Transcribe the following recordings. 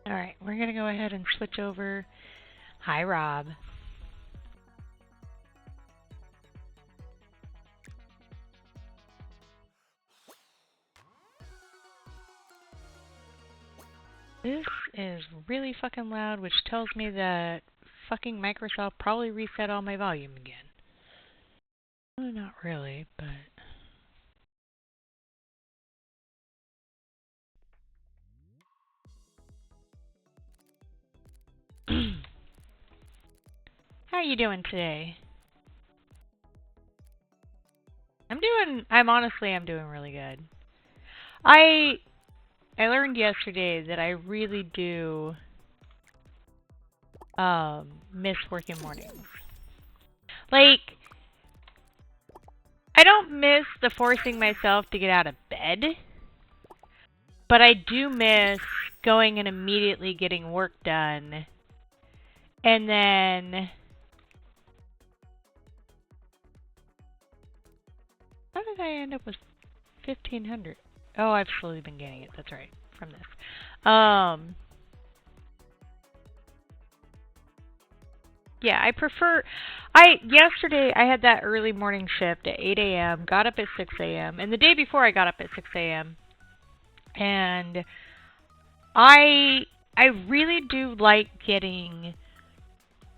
Alright, we're going to go ahead and switch over. Hi, Rob. This is really fucking loud, which tells me that fucking Microsoft probably reset all my volume again. Well, not really, but... How are you doing today? I'm doing really good. I learned yesterday that I really do miss working mornings. Like, I don't miss the forcing myself to get out of bed, but I do miss going and immediately getting work done. And then... How did I end up with 1,500? Oh, I've slowly been gaining it. That's right. From this. Yeah, I prefer... Yesterday, I had that early morning shift at 8 a.m., got up at 6 a.m., and the day before I got up at 6 a.m. And I really do like getting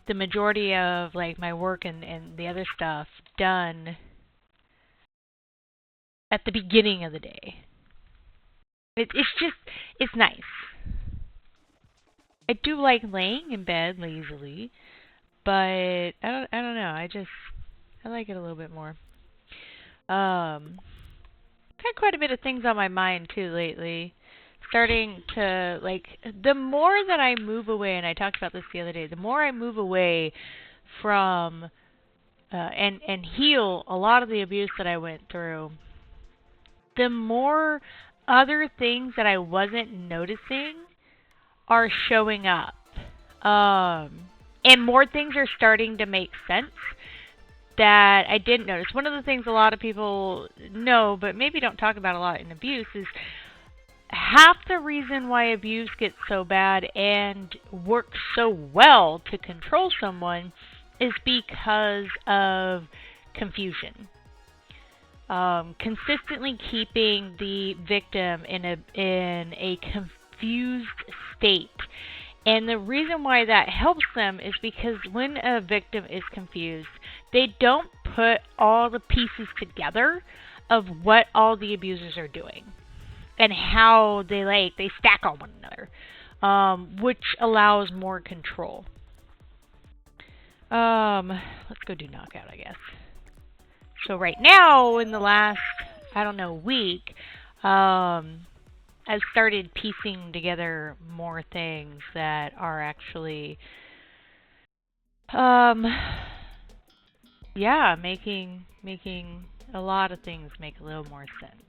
the majority of, like, my work and the other stuff done at the beginning of the day. It's nice. I do like laying in bed lazily, but I don't know. I like it a little bit more. Got quite a bit of things on my mind too lately. Starting to, like, the more that I move away, and I talked about this the other day, the more I move away from and heal a lot of the abuse that I went through, the more other things that I wasn't noticing are showing up. And more things are starting to make sense that I didn't notice. One of the things a lot of people know, but maybe don't talk about a lot in abuse, is half the reason why abuse gets so bad and works so well to control someone is because of confusion. Consistently keeping the victim in a confused state. And the reason why that helps them is because when a victim is confused, they don't put all the pieces together of what all the abusers are doing and how they stack on one another, which allows more control. Let's go do knockout, I guess. So right now, in the last, week, I've started piecing together more things that are actually, making a lot of things make a little more sense.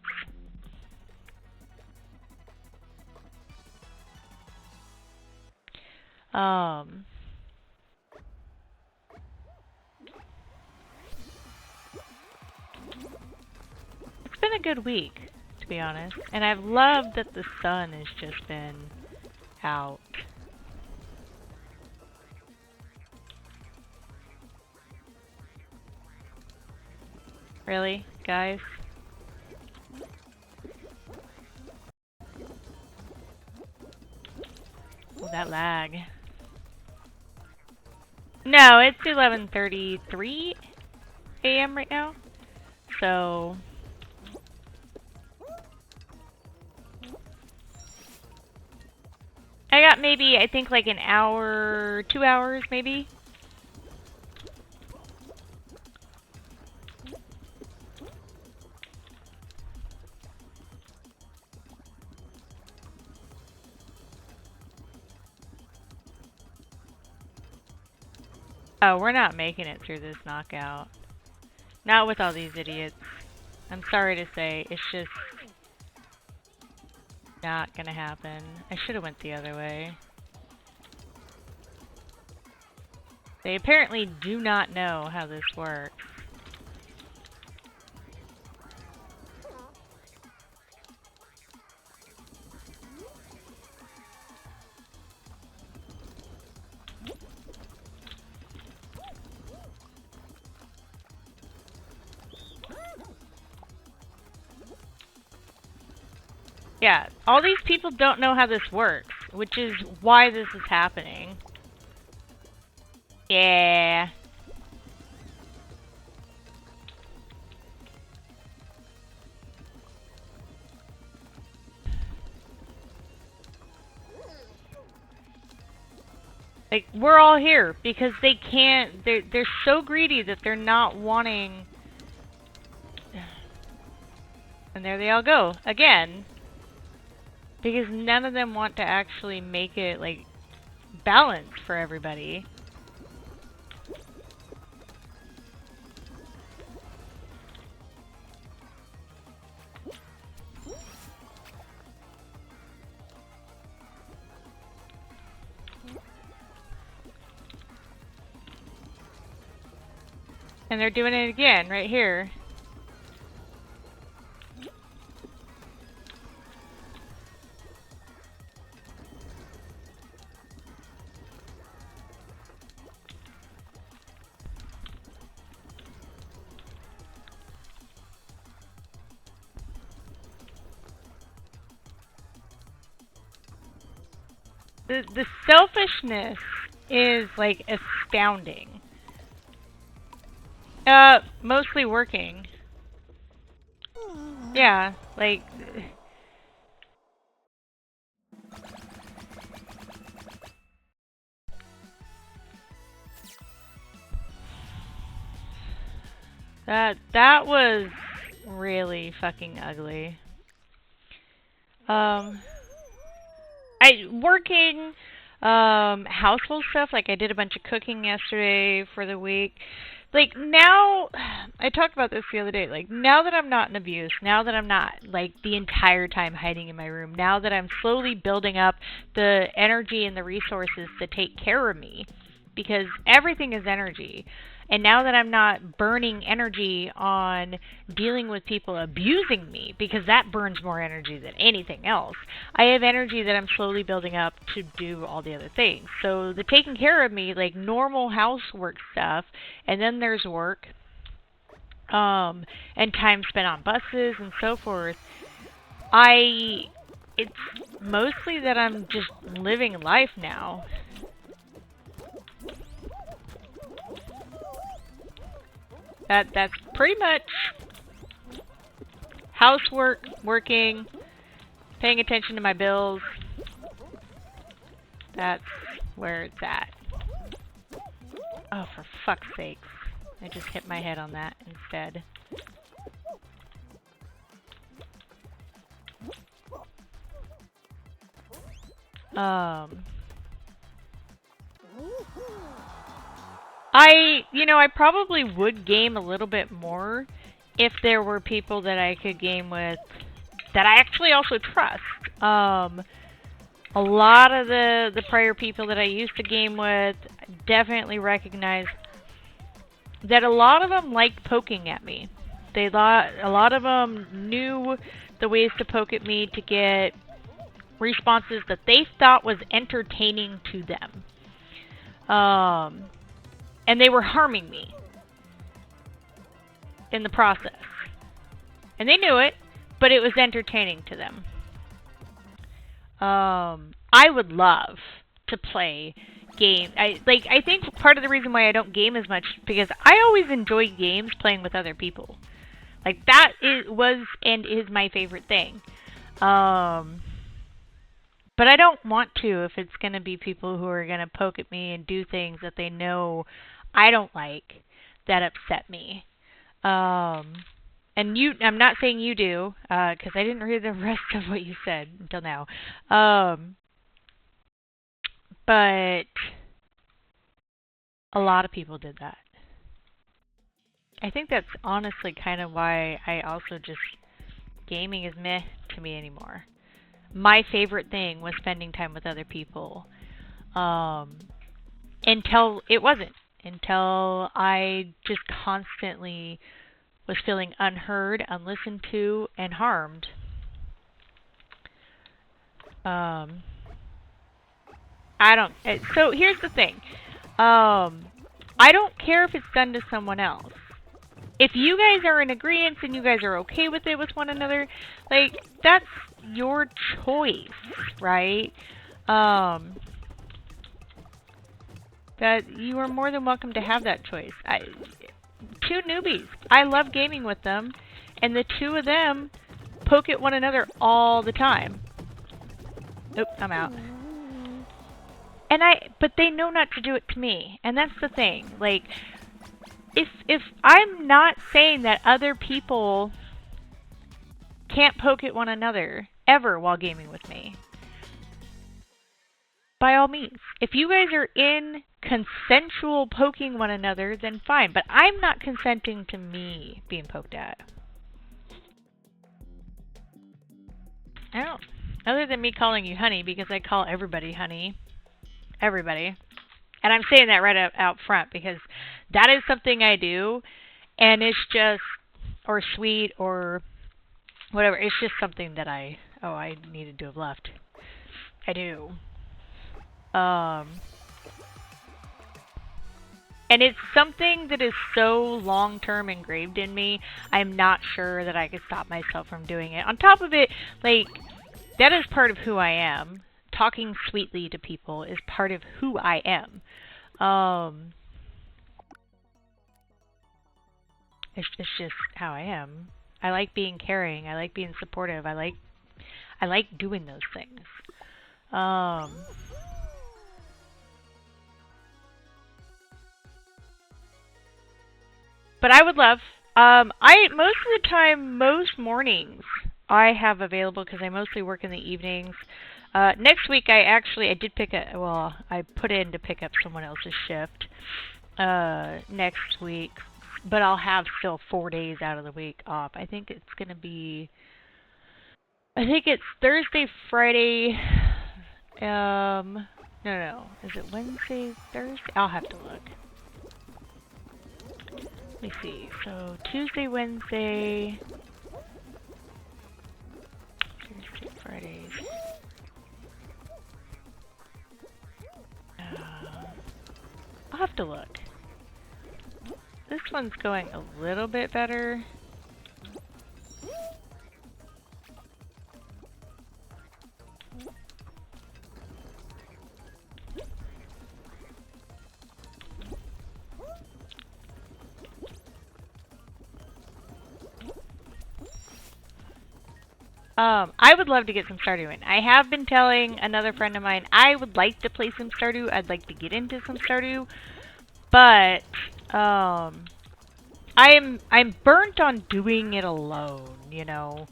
It's been a good week, to be honest, and I've loved that the sun has just been out. Really, guys? Oh, that lag. No, it's 11:33 a.m. right now. So I got maybe, I think, like an hour, 2 hours maybe. Oh, we're not making it through this knockout. Not with all these idiots. I'm sorry to say, it's just not gonna happen. I should have went the other way. They apparently do not know how this works. Yeah, all these people don't know how this works, which is why this is happening. Yeah. Like, we're all here because they can't, they're so greedy that they're not wanting. And there they all go, again. Because none of them want to actually make it, like, balanced for everybody. And they're doing it again, right here. The selfishness is, like, astounding. Mostly working. Yeah, like... That was really fucking ugly. Working, household stuff, like I did a bunch of cooking yesterday for the week. Like, now, I talked about this the other day, like, now that I'm not in abuse, now that I'm not, like, the entire time hiding in my room, now that I'm slowly building up the energy and the resources to take care of me, because everything is energy, and now that I'm not burning energy on dealing with people abusing me, because that burns more energy than anything else, I have energy that I'm slowly building up to do all the other things. So the taking care of me, like normal housework stuff, and then there's work, and time spent on buses and so forth. It's mostly that I'm just living life now. That's pretty much housework, working, paying attention to my bills. That's where it's at. Oh, for fuck's sakes. I just hit my head on that instead. I probably would game a little bit more if there were people that I could game with that I actually also trust. A lot of the prior people that I used to game with definitely recognized that a lot of them liked poking at me. A lot of them knew the ways to poke at me to get responses that they thought was entertaining to them. And they were harming me in the process. And they knew it, but it was entertaining to them. I would love to play games. I think part of the reason why I don't game as much is because I always enjoy games playing with other people. Like, that was and is my favorite thing. But I don't want to if it's going to be people who are going to poke at me and do things that they know I don't like, that upset me. And I'm not saying you do, because I didn't read the rest of what you said until now. But a lot of people did that. I think that's honestly kind of why I also just, gaming is meh to me anymore. My favorite thing was spending time with other people. Until it wasn't. Until I just constantly was feeling unheard, unlistened to, and harmed. So here's the thing. I don't care if it's done to someone else. If you guys are in agreement and you guys are okay with it with one another, like, that's your choice, right? That you are more than welcome to have that choice. Two newbies. I love gaming with them, and the two of them poke at one another all the time. Oop, I'm out. But they know not to do it to me, and that's the thing. Like, if I'm not saying that other people can't poke at one another ever while gaming with me, by all means. If you guys are in consensual poking one another, then fine. But I'm not consenting to me being poked at. I don't. Other than me calling you honey, because I call everybody honey. Everybody. And I'm saying that right out front, because that is something I do. And it's just, or sweet, or whatever. It's just something that I needed to have left. I do. And it's something that is so long-term engraved in me, I'm not sure that I could stop myself from doing it. On top of it, like, that is part of who I am. Talking sweetly to people is part of who I am. It's just how I am. I like being caring. I like being supportive. I like doing those things. But I would love, most of the time, most mornings, I have available because I mostly work in the evenings. Next week, I did I put in to pick up someone else's shift, next week. But I'll have still 4 days out of the week off. I think it's Thursday, Friday, no. Is it Wednesday, Thursday? I'll have to look. Let me see. So, Tuesday, Wednesday, Thursday, Fridays. I'll have to look. This one's going a little bit better. I would love to get some Stardew in. I have been telling another friend of mine I would like to play some Stardew. I'd like to get into some Stardew. But I'm burnt on doing it alone, you know.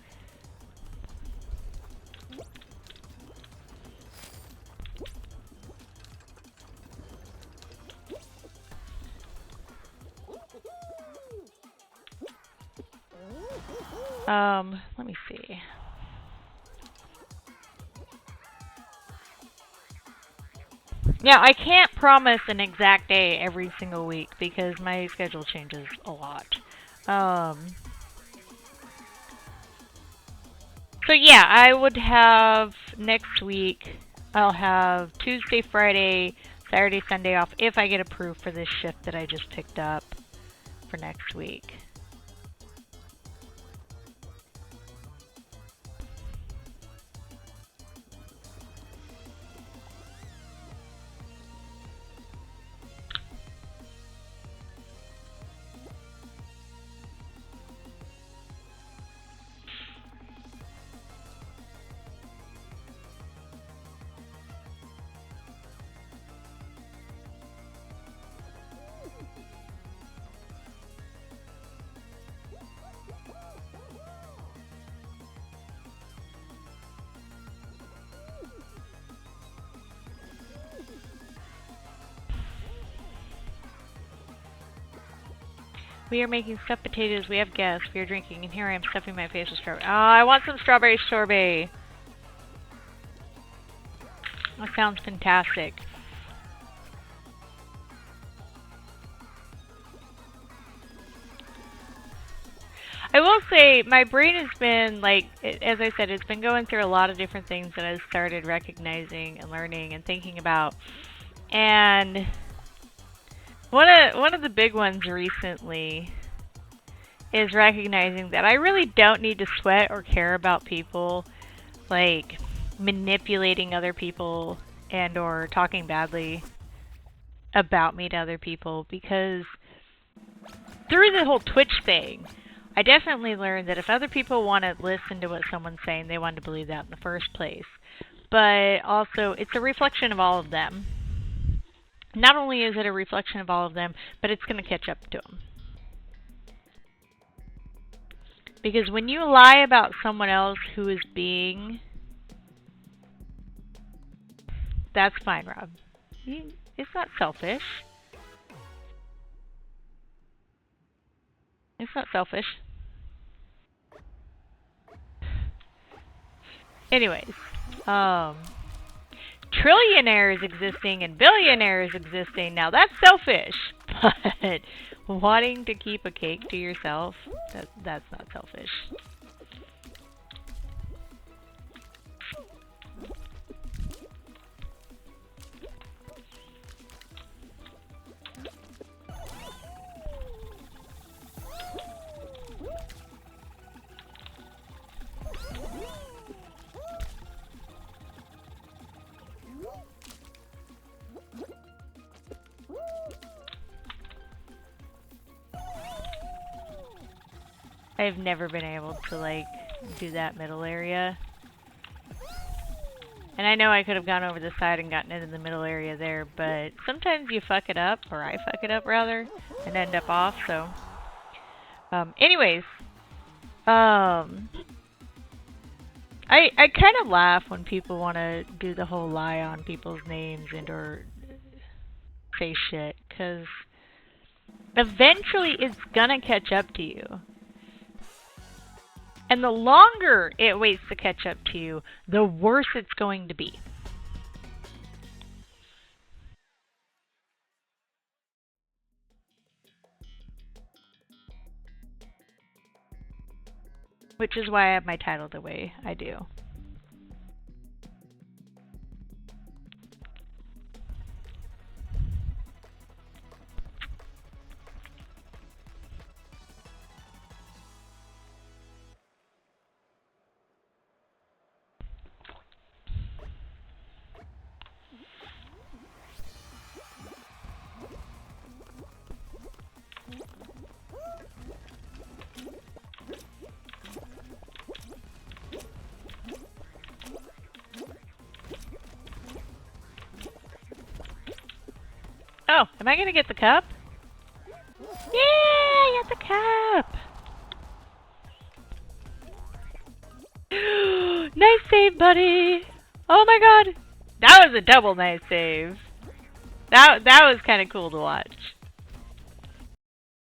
Let me see. Yeah, I can't promise an exact day every single week because my schedule changes a lot. So yeah, I would have next week, I'll have Tuesday, Friday, Saturday, Sunday off if I get approved for this shift that I just picked up for next week. We are making stuffed potatoes. We have guests. We are drinking. And here I am stuffing my face with strawberry. Oh, I want some strawberry sorbet. That sounds fantastic. I will say, my brain has been, like, as I said, it's been going through a lot of different things that I've started recognizing and learning and thinking about. And one of the big ones recently is recognizing that I really don't need to sweat or care about people like manipulating other people and or talking badly about me to other people, because through the whole Twitch thing, I definitely learned that if other people want to listen to what someone's saying, they want to believe that in the first place. But also, it's a reflection of all of them. Not only is it a reflection of all of them, but it's going to catch up to them. Because when you lie about someone else who is being... That's fine, Rob. It's not selfish. It's not selfish. Anyways, trillionaires existing and billionaires existing, now that's selfish. But wanting to keep a cake to yourself, that's not selfish. I've never been able to, like, do that middle area. And I know I could have gone over the side and gotten into the middle area there, but sometimes you fuck it up, or I fuck it up rather, and end up off, so. Anyways. I kind of laugh when people want to do the whole lie on people's names and or say shit, because eventually it's gonna catch up to you. And the longer it waits to catch up to you, the worse it's going to be. Which is why I have my title the way I do. Oh, am I gonna get the cup? Yeah, I got the cup! Nice save, buddy! Oh my god! That was a double nice save. That was kind of cool to watch.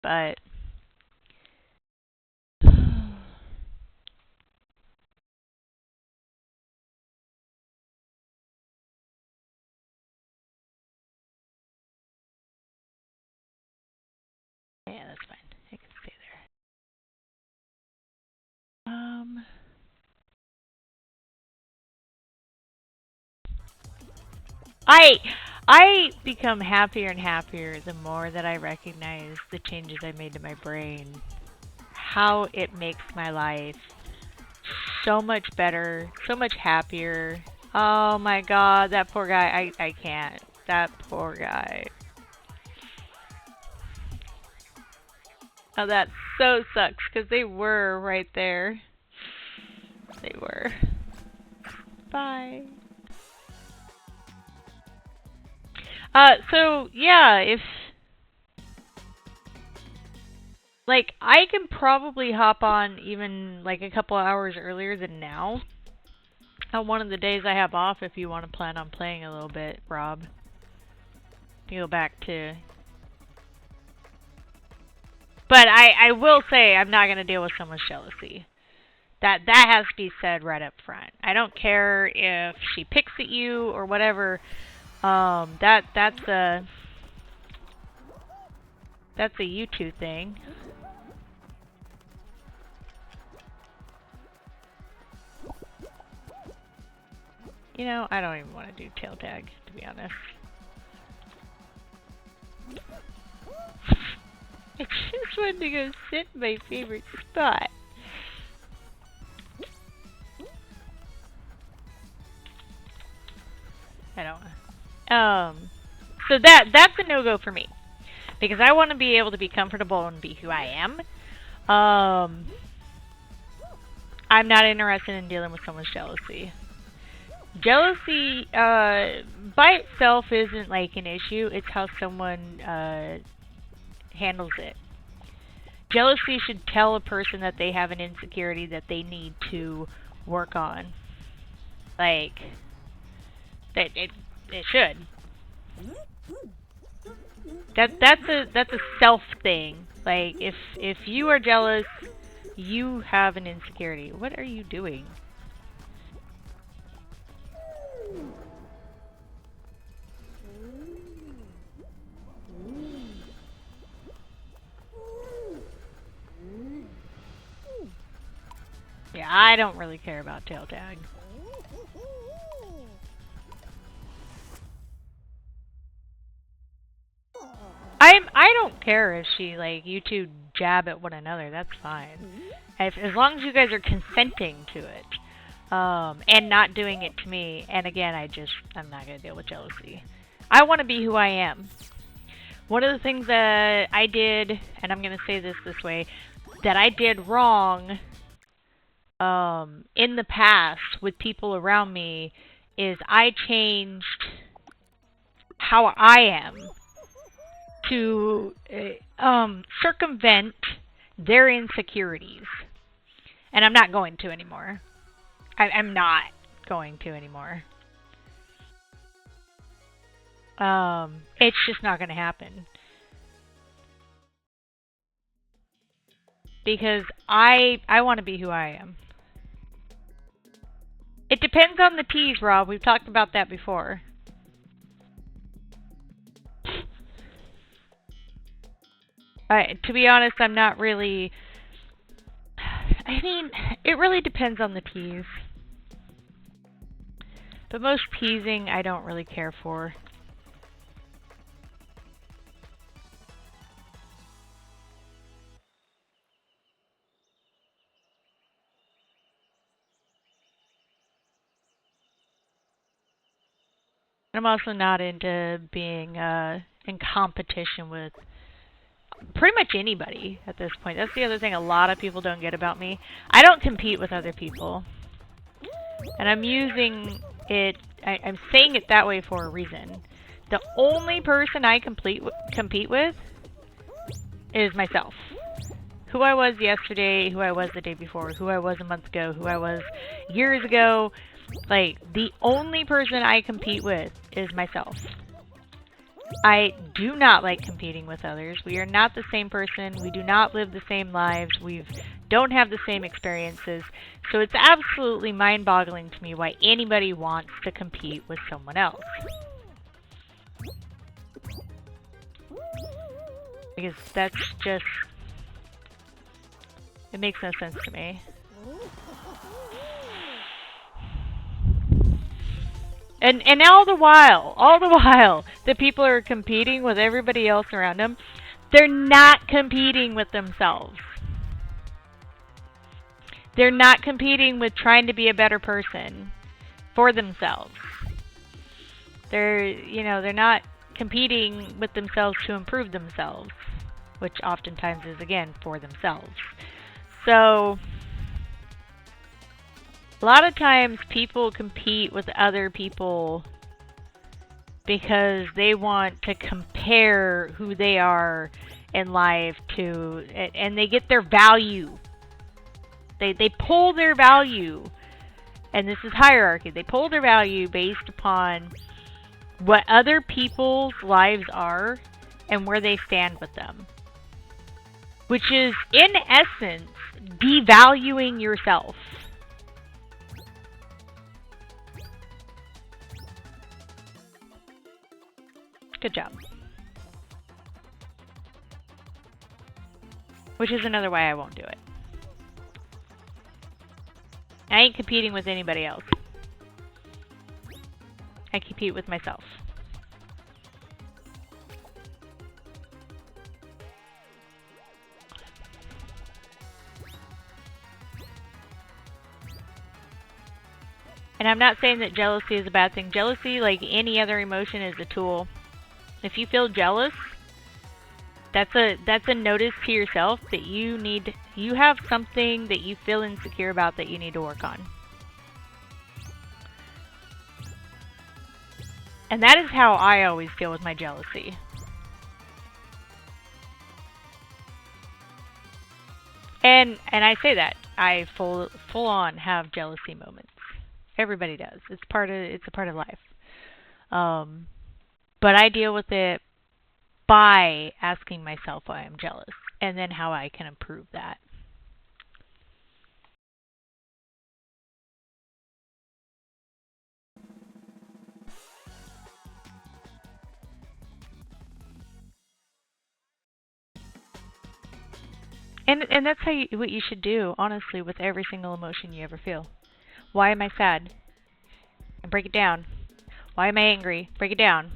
But... yeah, that's fine. I can stay there. I become happier and happier the more that I recognize the changes I made to my brain. How it makes my life so much better, so much happier. Oh my god, that poor guy. I can't. That poor guy. Oh, that so sucks, because they were right there. They were. Bye. So, yeah, if... like, I can probably hop on even, like, a couple hours earlier than now. On one of the days I have off, if you want to plan on playing a little bit, Rob. To go back to... But I will say, I'm not going to deal with someone's jealousy. That has to be said right up front. I don't care if she picks at you or whatever. That's a you two thing. You know, I don't even want to do tail tag, to be honest. I just wanted to go sit in my favorite spot. I don't. So that's a no-go for me. Because I want to be able to be comfortable and be who I am. I'm not interested in dealing with someone's jealousy. Jealousy, by itself isn't like an issue. It's how someone, handles it. Jealousy should tell a person that they have an insecurity that they need to work on. Like, it should. That's a self thing. Like, if you are jealous, you have an insecurity. What are you doing? Yeah, I don't really care about tail tag. I don't care if she, like, you two jab at one another. That's fine. As long as you guys are consenting to it. And not doing it to me. And again, I'm not going to deal with jealousy. I want to be who I am. One of the things that I did, and I'm going to say this way, that I did wrong in the past with people around me is I changed how I am to circumvent their insecurities. And I'm not going to anymore. I'm not going to anymore. It's just not going to happen. Because I want to be who I am. It depends on the tease, Rob. We've talked about that before. To be honest, I'm not really... I mean, it really depends on the tease. But most teasing, I don't really care for. I'm also not into being in competition with pretty much anybody at this point. That's the other thing a lot of people don't get about me. I don't compete with other people. And I'm using it, I'm saying it that way for a reason. The only person I compete with is myself. Who I was yesterday, who I was the day before, who I was a month ago, who I was years ago. Like, the only person I compete with is myself. I do not like competing with others. We are not the same person. We do not live the same lives. We don't have the same experiences. So it's absolutely mind-boggling to me why anybody wants to compete with someone else. Because that's just... it makes no sense to me. And all the while, the people are competing with everybody else around them. They're not competing with themselves. They're not competing with trying to be a better person for themselves. They're not competing with themselves to improve themselves, which oftentimes is, again, for themselves. So... a lot of times people compete with other people because they want to compare who they are in life to, and they get their value. They pull their value, and this is hierarchy. They pull their value based upon what other people's lives are and where they stand with them. Which is, in essence, devaluing yourself. Good job. Which is another why I won't do it. I ain't competing with anybody else. I compete with myself. And And I'm not saying that jealousy is a bad thing. Jealousy, like any other emotion, is a tool. If you feel jealous, that's a notice to yourself that you have something that you feel insecure about that you need to work on. And that is how I always deal with my jealousy. And I say that I full on have jealousy moments. Everybody does. It's a part of life. But I deal with it by asking myself why I'm jealous and then how I can improve that. And that's what you should do, honestly, with every single emotion you ever feel. Why am I sad? And break it down. Why am I angry? Break it down.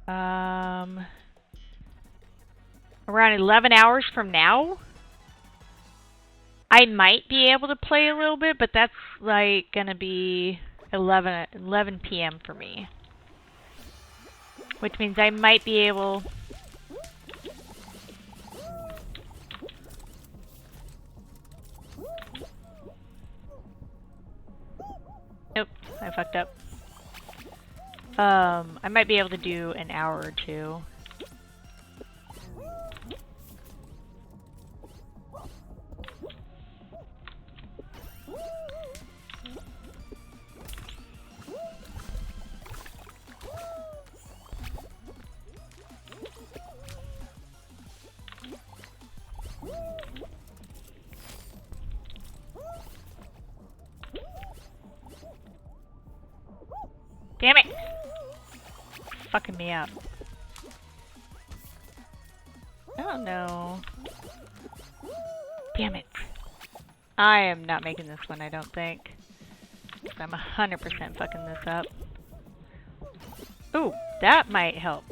Around 11 hours from now, I might be able to play a little bit, but that's like gonna be 11 p.m. for me. Which means I might be able... Nope, I fucked up. I might be able to do an hour or two. Damn it! Fucking me up. I don't know. Damn it. I am not making this one, I don't think. I'm 100% fucking this up. Ooh, that might help.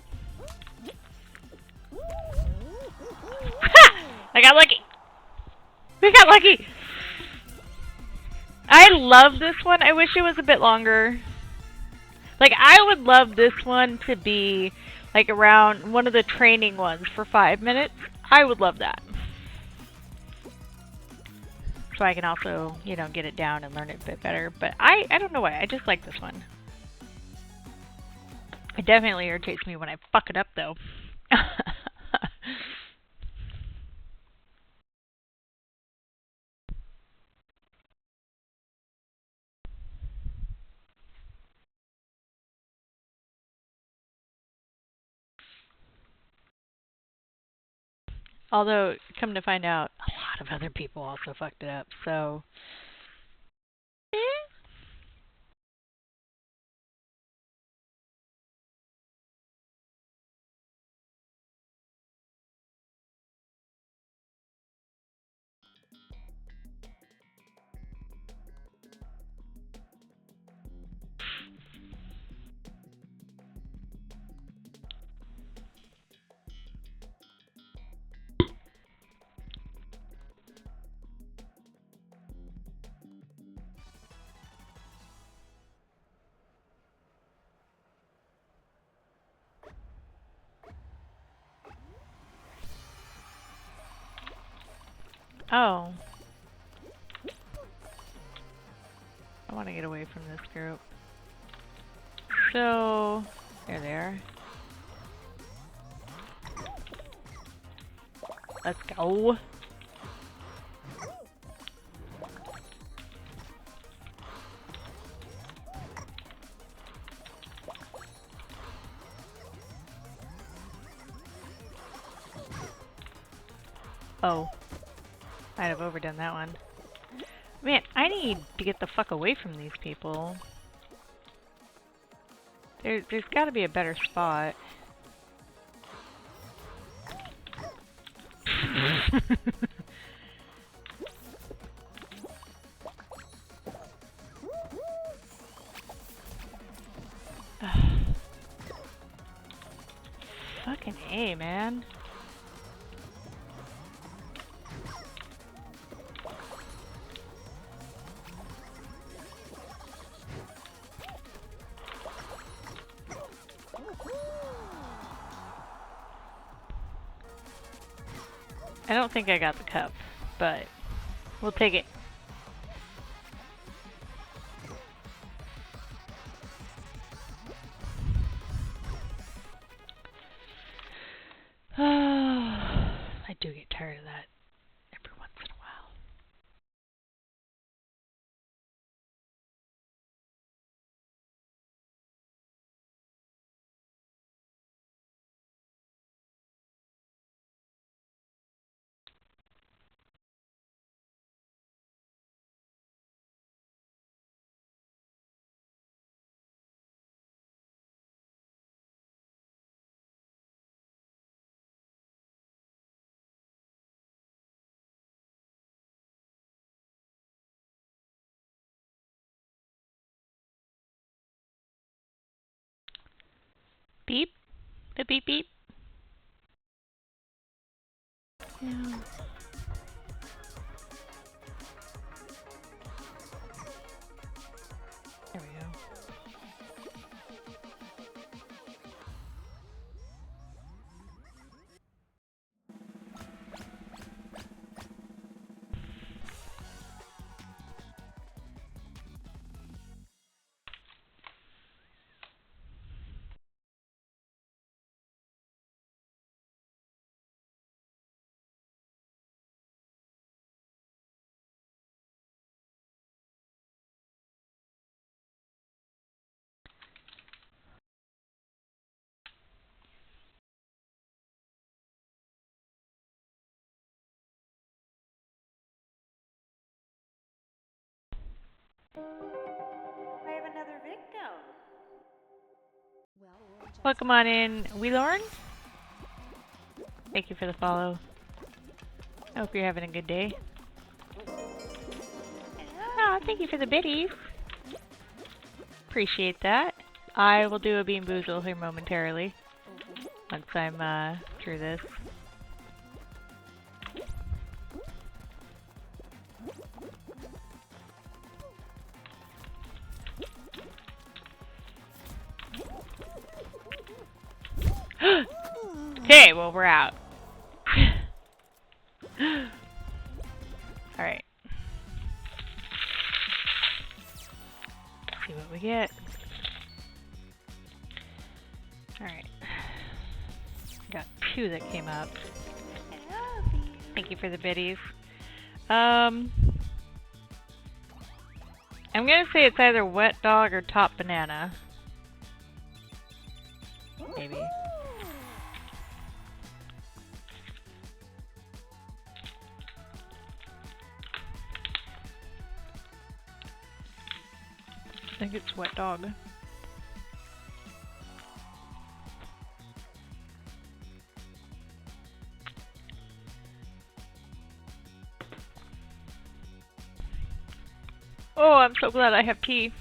Ha! I got lucky! We got lucky! I love this one. I wish it was a bit longer. Like, I would love this one to be, like, around one of the training ones for 5 minutes. I would love that. So I can also, you know, get it down and learn it a bit better. But I don't know why. I just like this one. It definitely irritates me when I fuck it up, though. Although, come to find out, a lot of other people also fucked it up, so... Oh. I want to get away from this group. So... There they are. Let's go. Oh. Might have overdone that one. Man, I need to get the fuck away from these people. There's gotta be a better spot. Fucking A, man. I don't think I got the cup, but we'll take it. I do get tired of that every once in a while. Beep. The beep beep. Yeah. There we go. I have another victim. Welcome on in, Wheelorn. Thank you for the follow. I hope you're having a good day. Oh, thank you for the biddies. Appreciate that. I will do a Bean Boozle here momentarily. Once I'm through this. Okay, well we're out. Alright. See what we get. Alright. Got 2 that came up. Thank you for the biddies. I'm gonna say it's either wet dog or top banana. Maybe. I think it's wet dog. Oh, I'm so glad I have tea.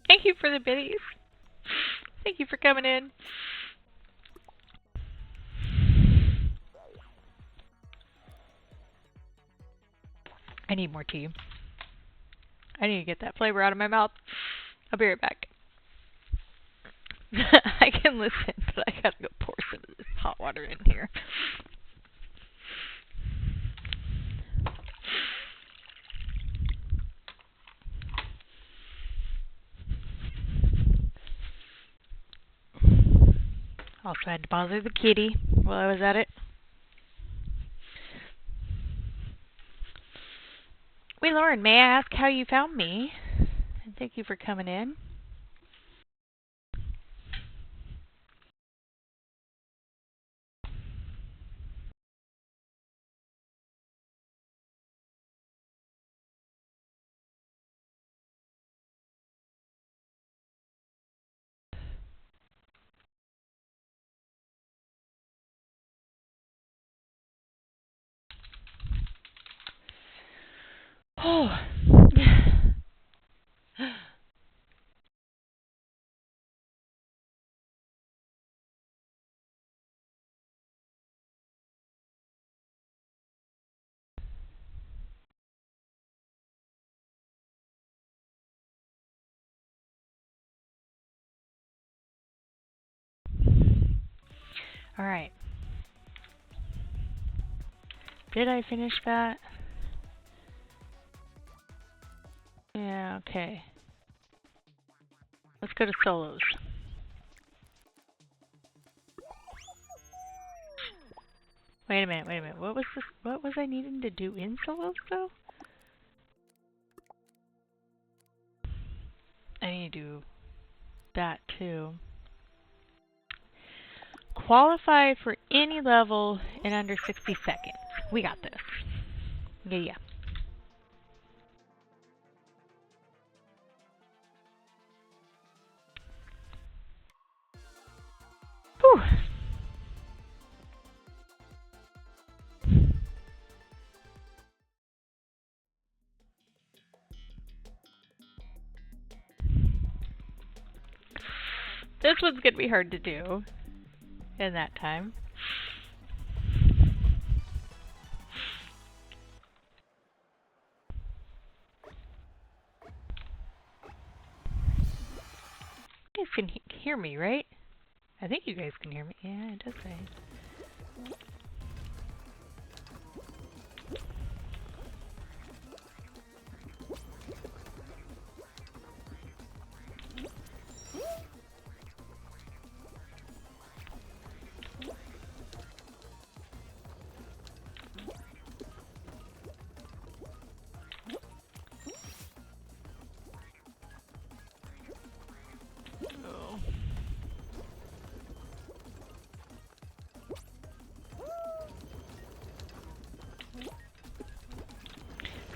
Thank you for the biddies. Thank you for coming in. I need more tea. I need to get that flavor out of my mouth. I'll be right back. I can listen, but I gotta go pour some of this hot water in here. Also had to bother the kitty while I was at it. Wait, Lauren, may I ask how you found me? And thank you for coming in. Oh. All right. Did I finish that? Yeah, okay. Let's go to solos. Wait a minute. What was this? What was I needing to do in solos though? I need to do that too. Qualify for any level in under 60 seconds. We got this. Yeah. Whew. This one's gonna be hard to do in that time. You guys can hear me, right? I think you guys can hear me. Yeah, it does say.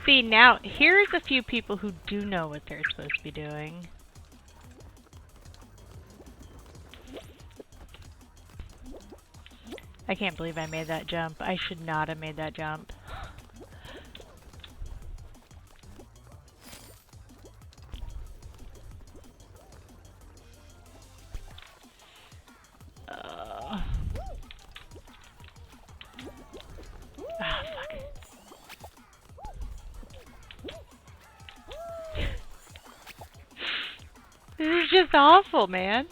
See, now, here's a few people who do know what they're supposed to be doing. I can't believe I made that jump. I should not have made that jump. This is just awful, man.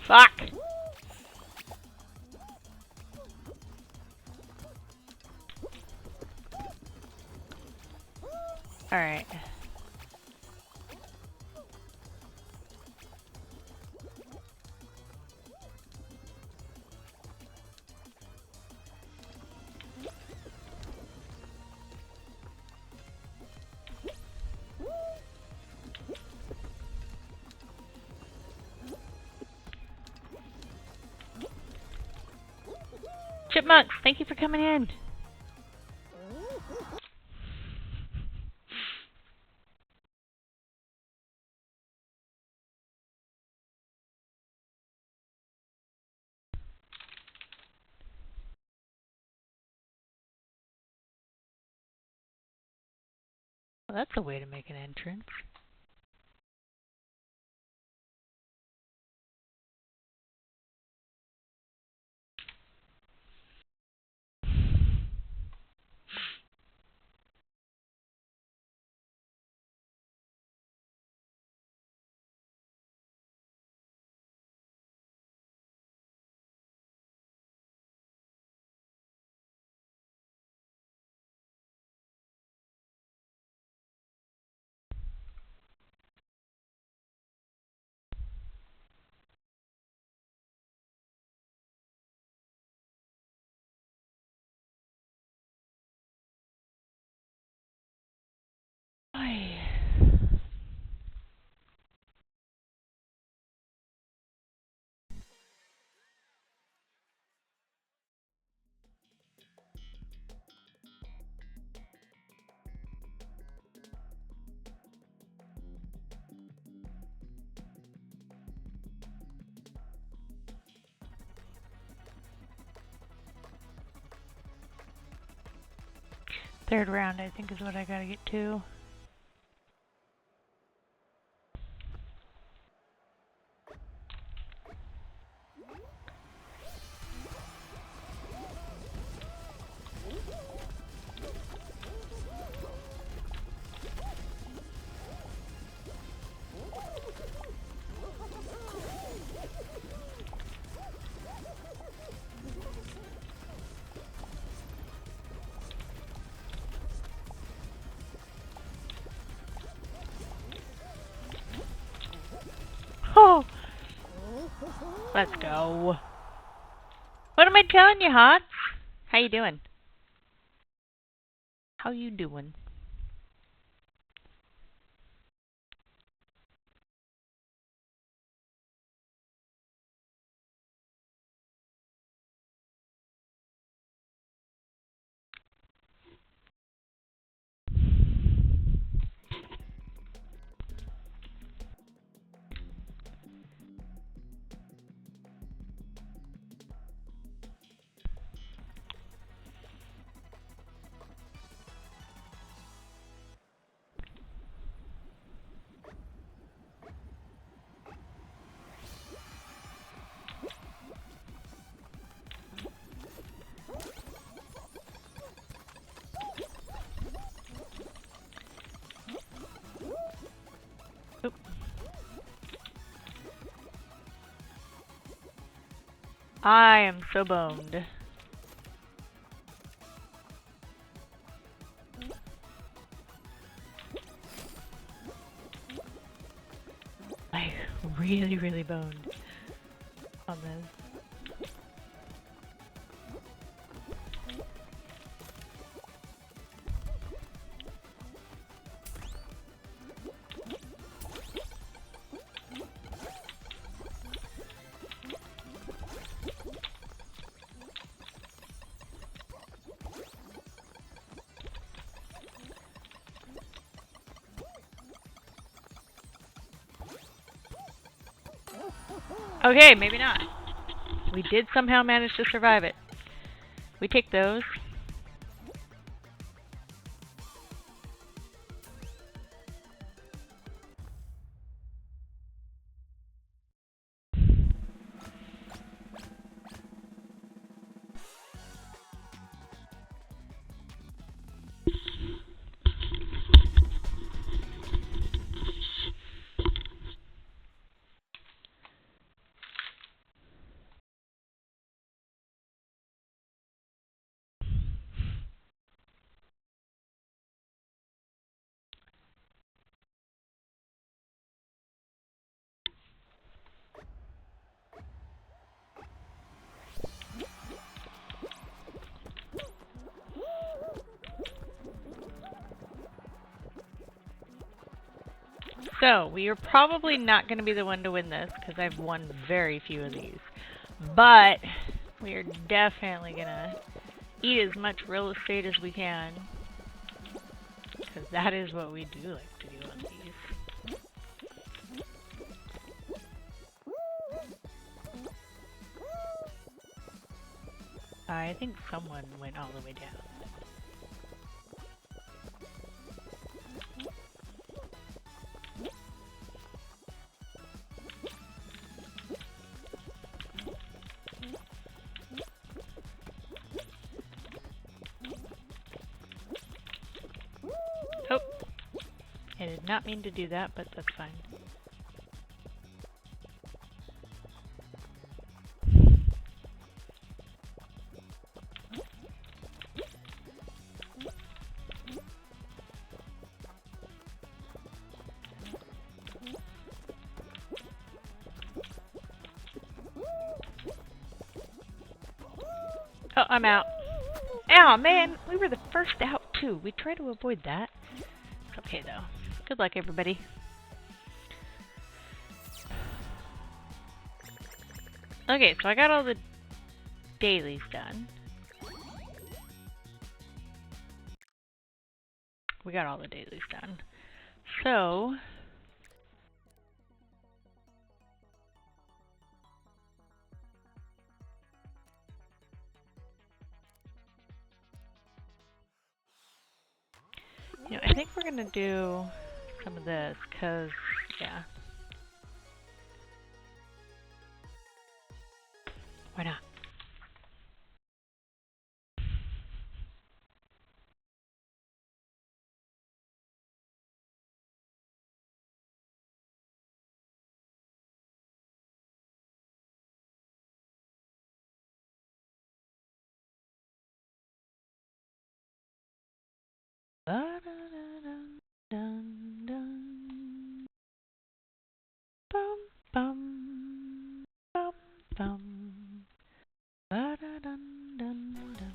Fuck. Alright. Chipmunks, thank you for coming in. Well, that's a way to make an entrance. Third round, I think, is what I gotta get to. Let's go. What am I telling you, Hots? How you doing? How you doing? Oop. I am so boned. Like, really, really boned on this. Okay, maybe not. We did somehow manage to survive it. We take those. So, we are probably not going to be the one to win this, because I've won very few of these. But, we are definitely going to eat as much real estate as we can. Because that is what we do like to do on these. I think someone went all the way down. Oh, I did not mean to do that, but that's fine. Oh, I'm out. Ow, man, we were the first out too. We try to avoid that. It's okay though. Good luck, everybody. Okay, so I got all the dailies done. We got all the dailies done. So, you know, I think we're gonna do some of this, cause, yeah. Why not? Bum, bum, bum, bum. Ba-da-dun-dun-dun.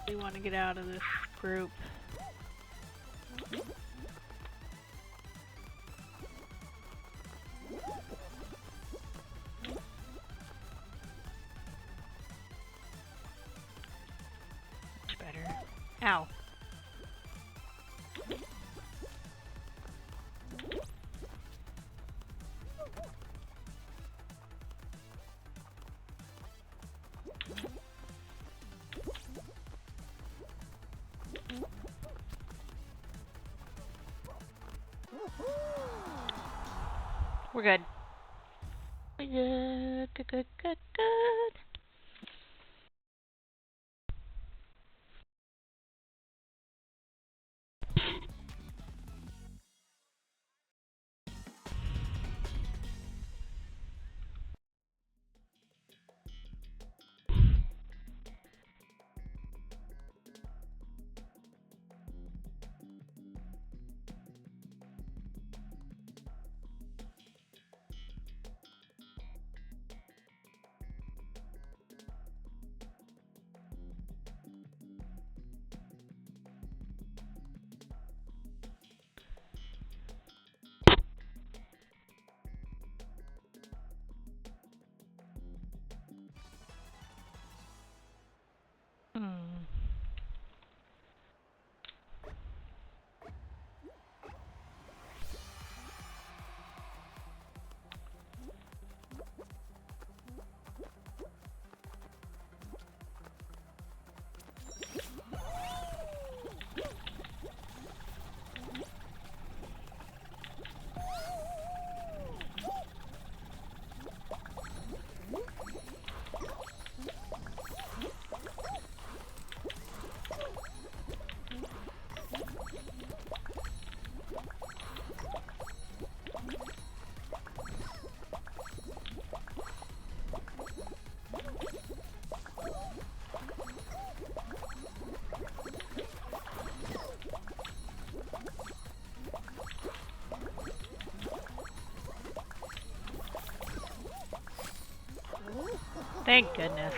We want to get out of this group. Much better. Ow. We're good. We're good. Good, good, good, good. Hmm. Thank goodness.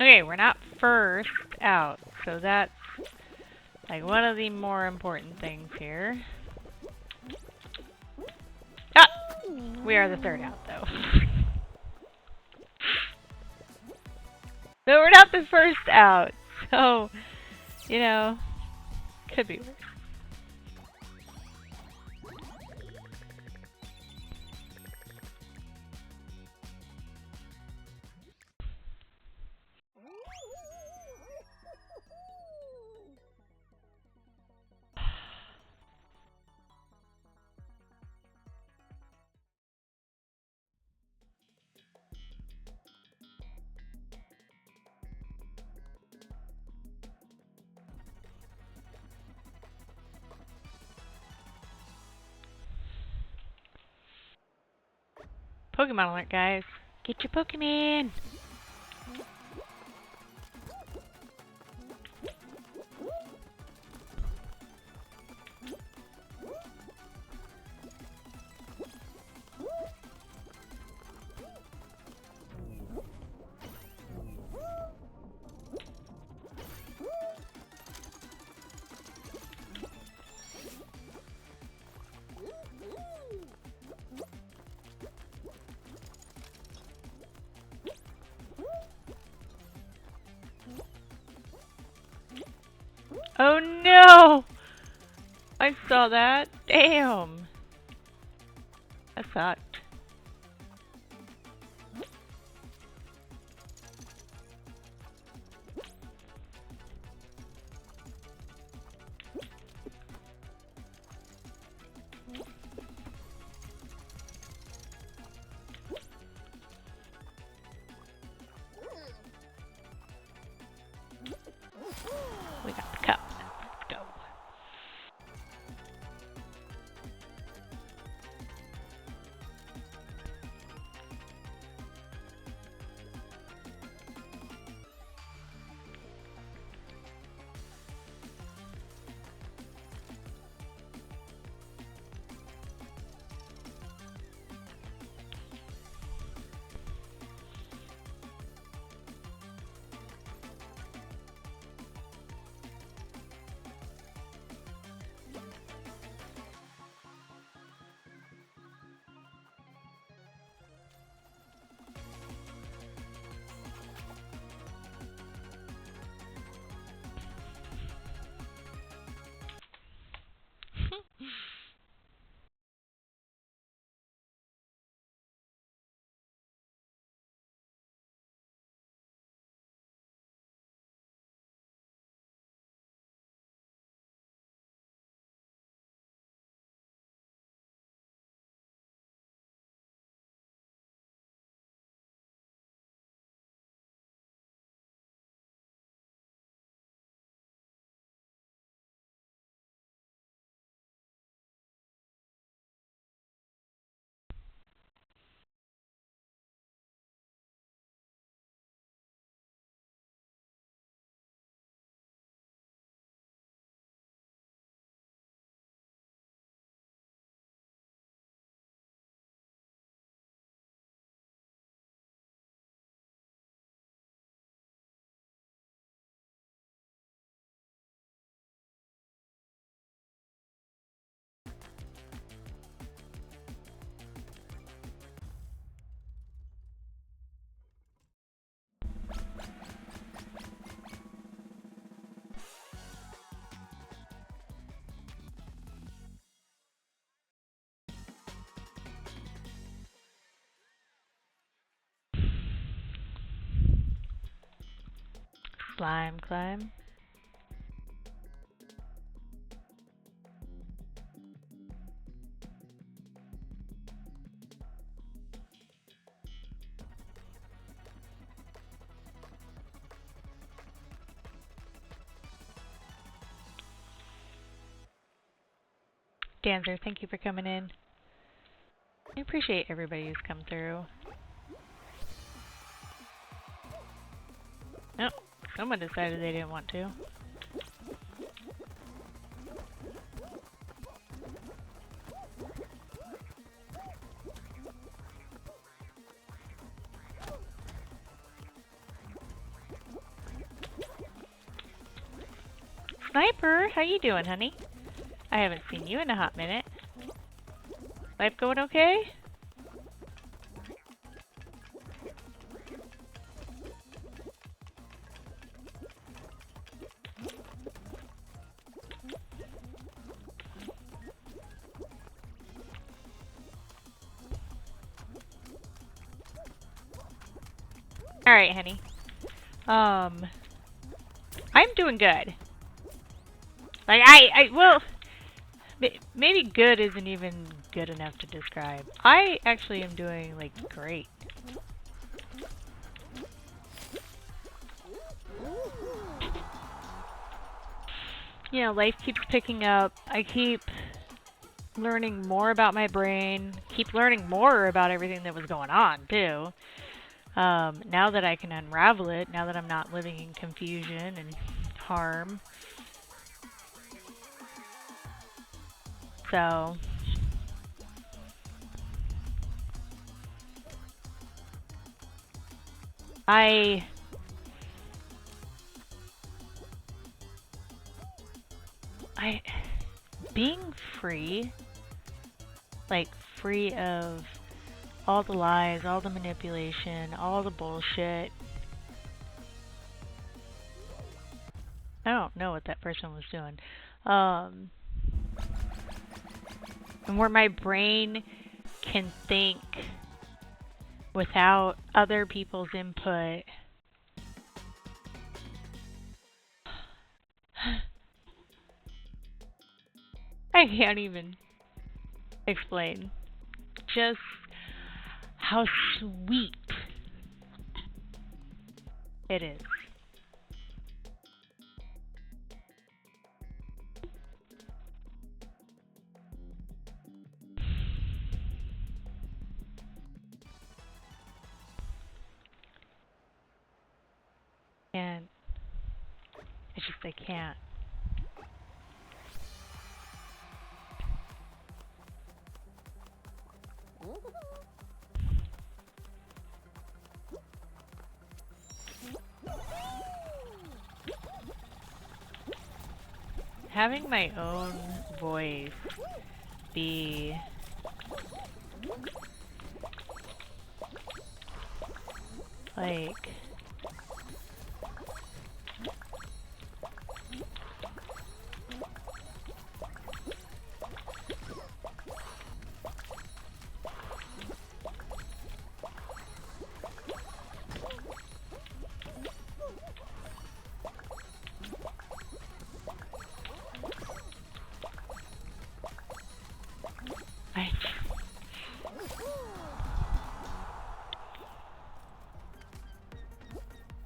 Okay, we're not first out, so that's like one of the more important things here. Ah! We are the third out, though. So we're not the first out. So, you know, could be worse. Pokemon alert, guys. Get your Pokemon! Oh no! I saw that. Damn! That sucked. We got the cup. Let's go. Slime climb. Danzer, thank you for coming in. I appreciate everybody who's come through. Oh, someone decided they didn't want to. Sniper, how you doing, honey? I haven't seen you in a hot minute. Life going okay? Alright, honey. I'm doing good. Like, well, maybe good isn't even good enough to describe. I actually am doing, like, great. You know, life keeps picking up. I keep learning more about my brain. Keep learning more about everything that was going on, too. Now that I can unravel it, now that I'm not living in confusion and harm. So, being free, like free of all the lies, all the manipulation, all the bullshit. I don't know what that person was doing. And where my brain can think without other people's input. I can't even explain just how sweet it is. And it's just, I can't. Having my own voice be like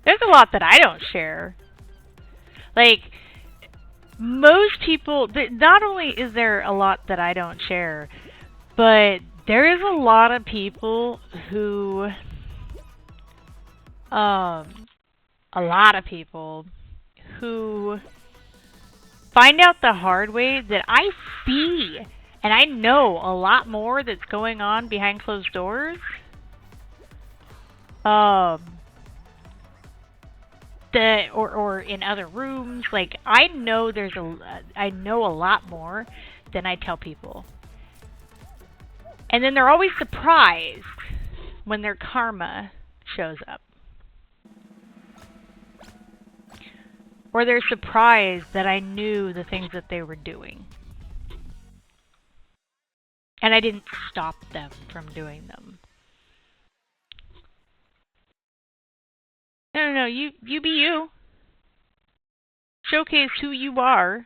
there's a lot that I don't share. Like, most people, not only is there a lot that I don't share, but there is a lot of people who, find out the hard way that I see, and I know a lot more that's going on behind closed doors. Or in other rooms. Like, I know I know a lot more than I tell people. And then they're always surprised when their karma shows up. Or they're surprised that I knew the things that they were doing. And I didn't stop them from doing them. No, you be you. Showcase who you are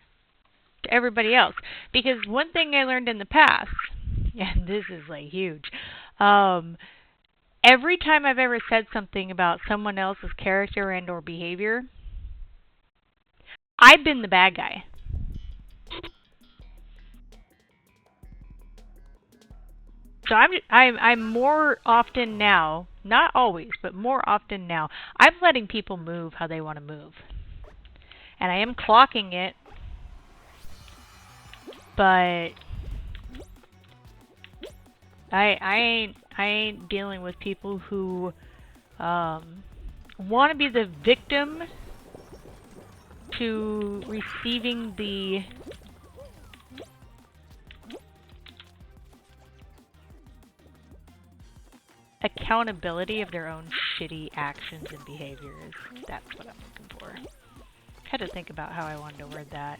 to everybody else. Because one thing I learned in the past, and this is like huge, every time I've ever said something about someone else's character and or behavior, I've been the bad guy. So I'm more often now, not always, but more often now, I'm letting people move how they want to move. And I am clocking it, but I ain't dealing with people who want to be the victim to receiving the accountability of their own shitty actions and behaviors. That's what I'm looking for. Had to think about how I wanted to word that.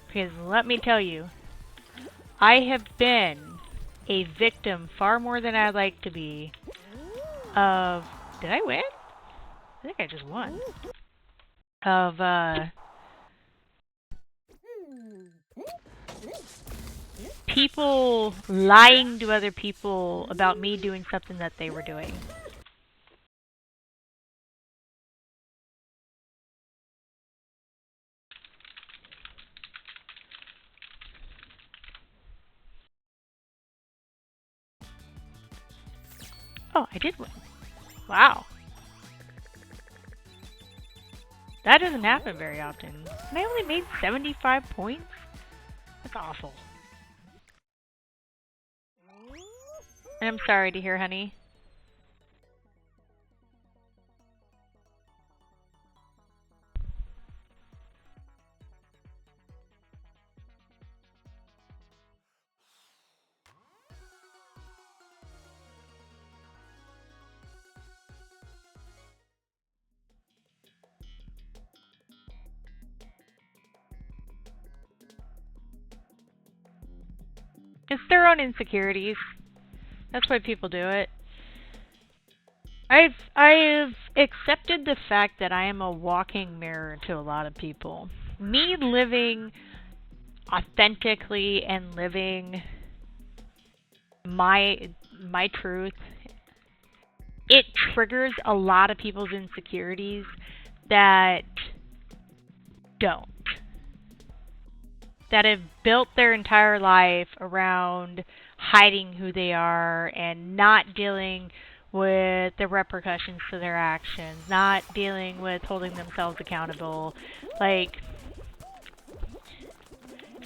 Because let me tell you, I have been a victim far more than I'd like to be of... Did I win? I think I just won. Of, people lying to other people about me doing something that they were doing. Oh, I did win. Wow. That doesn't happen very often. And I only made 75 points? That's awful. And I'm sorry to hear, honey. It's their own insecurities. That's why people do it. I've accepted the fact that I am a walking mirror to a lot of people. Me living authentically and living my truth, it triggers a lot of people's insecurities that don't. That have built their entire life around hiding who they are and not dealing with the repercussions to their actions, not dealing with holding themselves accountable. Like,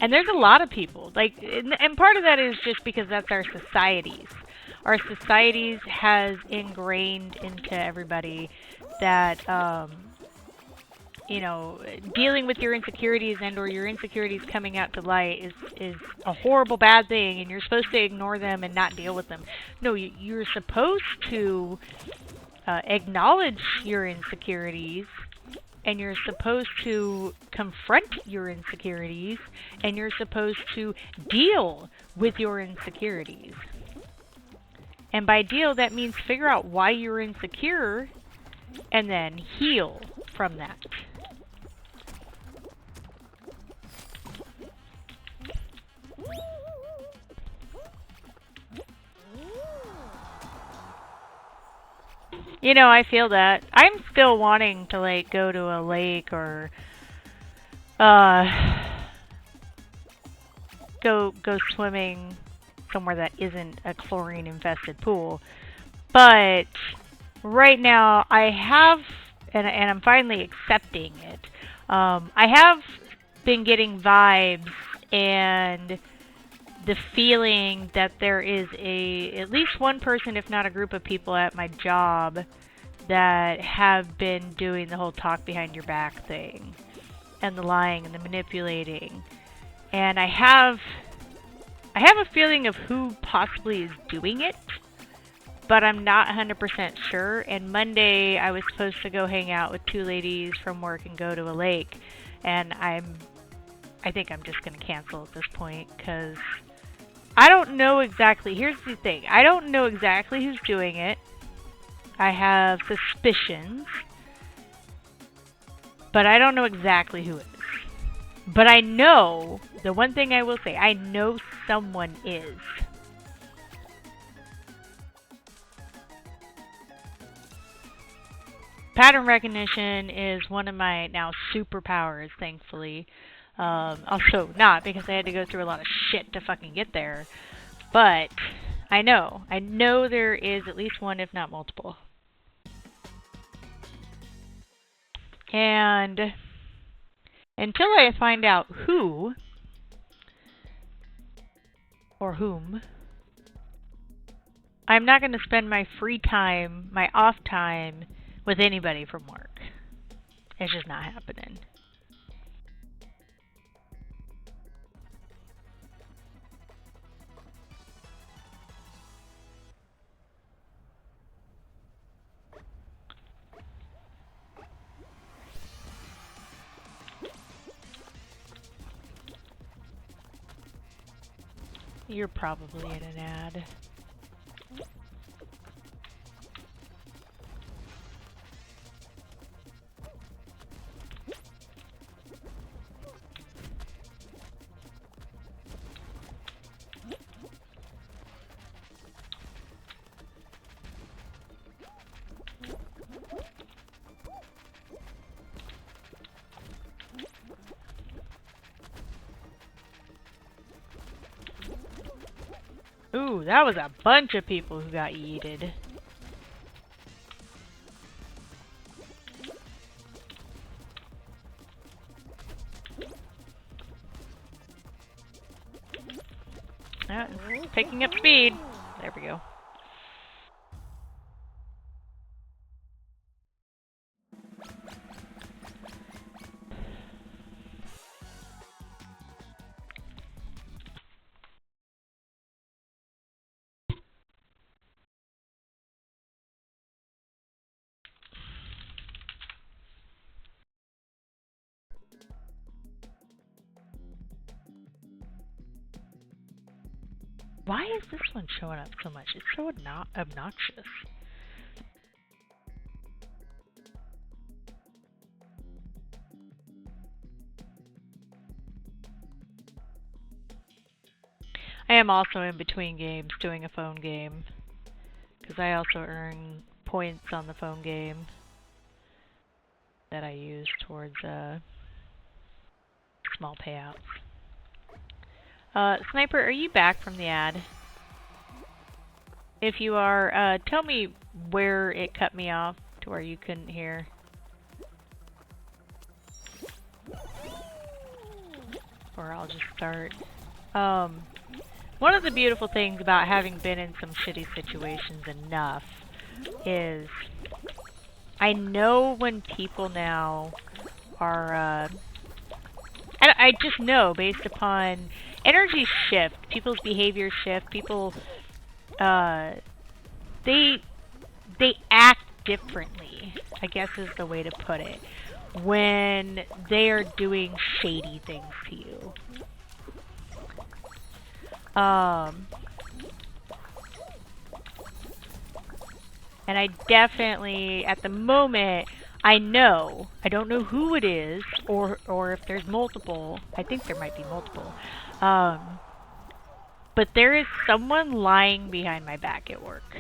and there's a lot of people, like, and part of that is just because that's our societies. Our societies has ingrained into everybody that, you know, dealing with your insecurities and or your insecurities coming out to light is a horrible bad thing, and you're supposed to ignore them and not deal with them. No, you're supposed to acknowledge your insecurities, and you're supposed to confront your insecurities, and you're supposed to deal with your insecurities. And by deal, that means figure out why you're insecure and then heal from that. You know, I feel that. I'm still wanting to, like, go to a lake or, go swimming somewhere that isn't a chlorine-infested pool. But right now, I have, and I'm finally accepting it, I have been getting vibes and the feeling that there is at least one person, if not a group of people at my job that have been doing the whole talk behind your back thing and the lying and the manipulating. And I have a feeling of who possibly is doing it, but I'm not 100% sure. And Monday I was supposed to go hang out with two ladies from work and go to a lake, and I think I'm just going to cancel at this point, because I don't know exactly. Here's the thing. I don't know exactly who's doing it. I have suspicions, but I don't know exactly who is. But I know, the one thing I will say, I know someone is. Pattern recognition is one of my now superpowers, thankfully. Also not, because I had to go through a lot of shit to fucking get there. But I know there is at least one, if not multiple. And until I find out who or whom, I'm not going to spend my free time, my off time, with anybody from work. It's just not happening. You're probably in an ad. Ooh, that was a bunch of people who got yeeted. It's picking up speed. There we go. Why is this one showing up so much? It's so obnoxious. I am also in between games doing a phone game, because I also earn points on the phone game that I use towards small payouts. Sniper, are you back from the ad? If you are, tell me where it cut me off to where you couldn't hear. Or I'll just start. One of the beautiful things about having been in some shitty situations enough is I know when people now are, I just know based upon energy shift, people's behavior shift, people, they act differently, I guess is the way to put it, when they are doing shady things to you. And I definitely, at the moment, I don't know who it is, or if there's multiple. I think there might be multiple. But there is someone lying behind my back at work.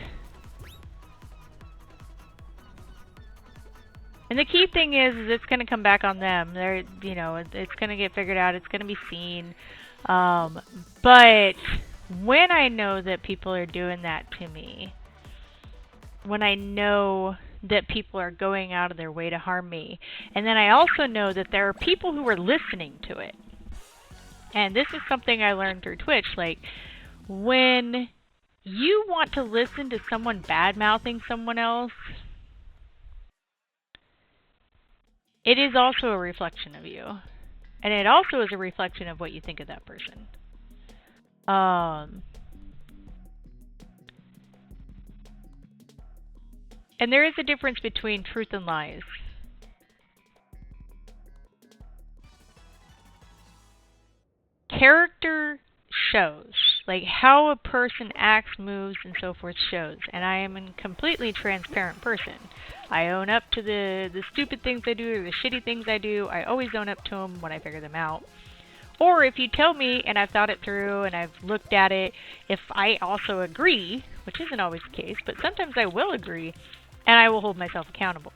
And the key thing is it's going to come back on them. They're, you know, it's going to get figured out. It's going to be seen. But when I know that people are doing that to me, when I know that people are going out of their way to harm me, and then I also know that there are people who are listening to it. And this is something I learned through Twitch. Like, when you want to listen to someone bad-mouthing someone else, it is also a reflection of you. And it also is a reflection of what you think of that person. And there is a difference between truth and lies. Character shows. Like, how a person acts, moves, and so forth shows. And I am a completely transparent person. I own up to the stupid things I do, or the shitty things I do. I always own up to them when I figure them out. Or if you tell me, and I've thought it through, and I've looked at it, if I also agree, which isn't always the case, but sometimes I will agree, and I will hold myself accountable.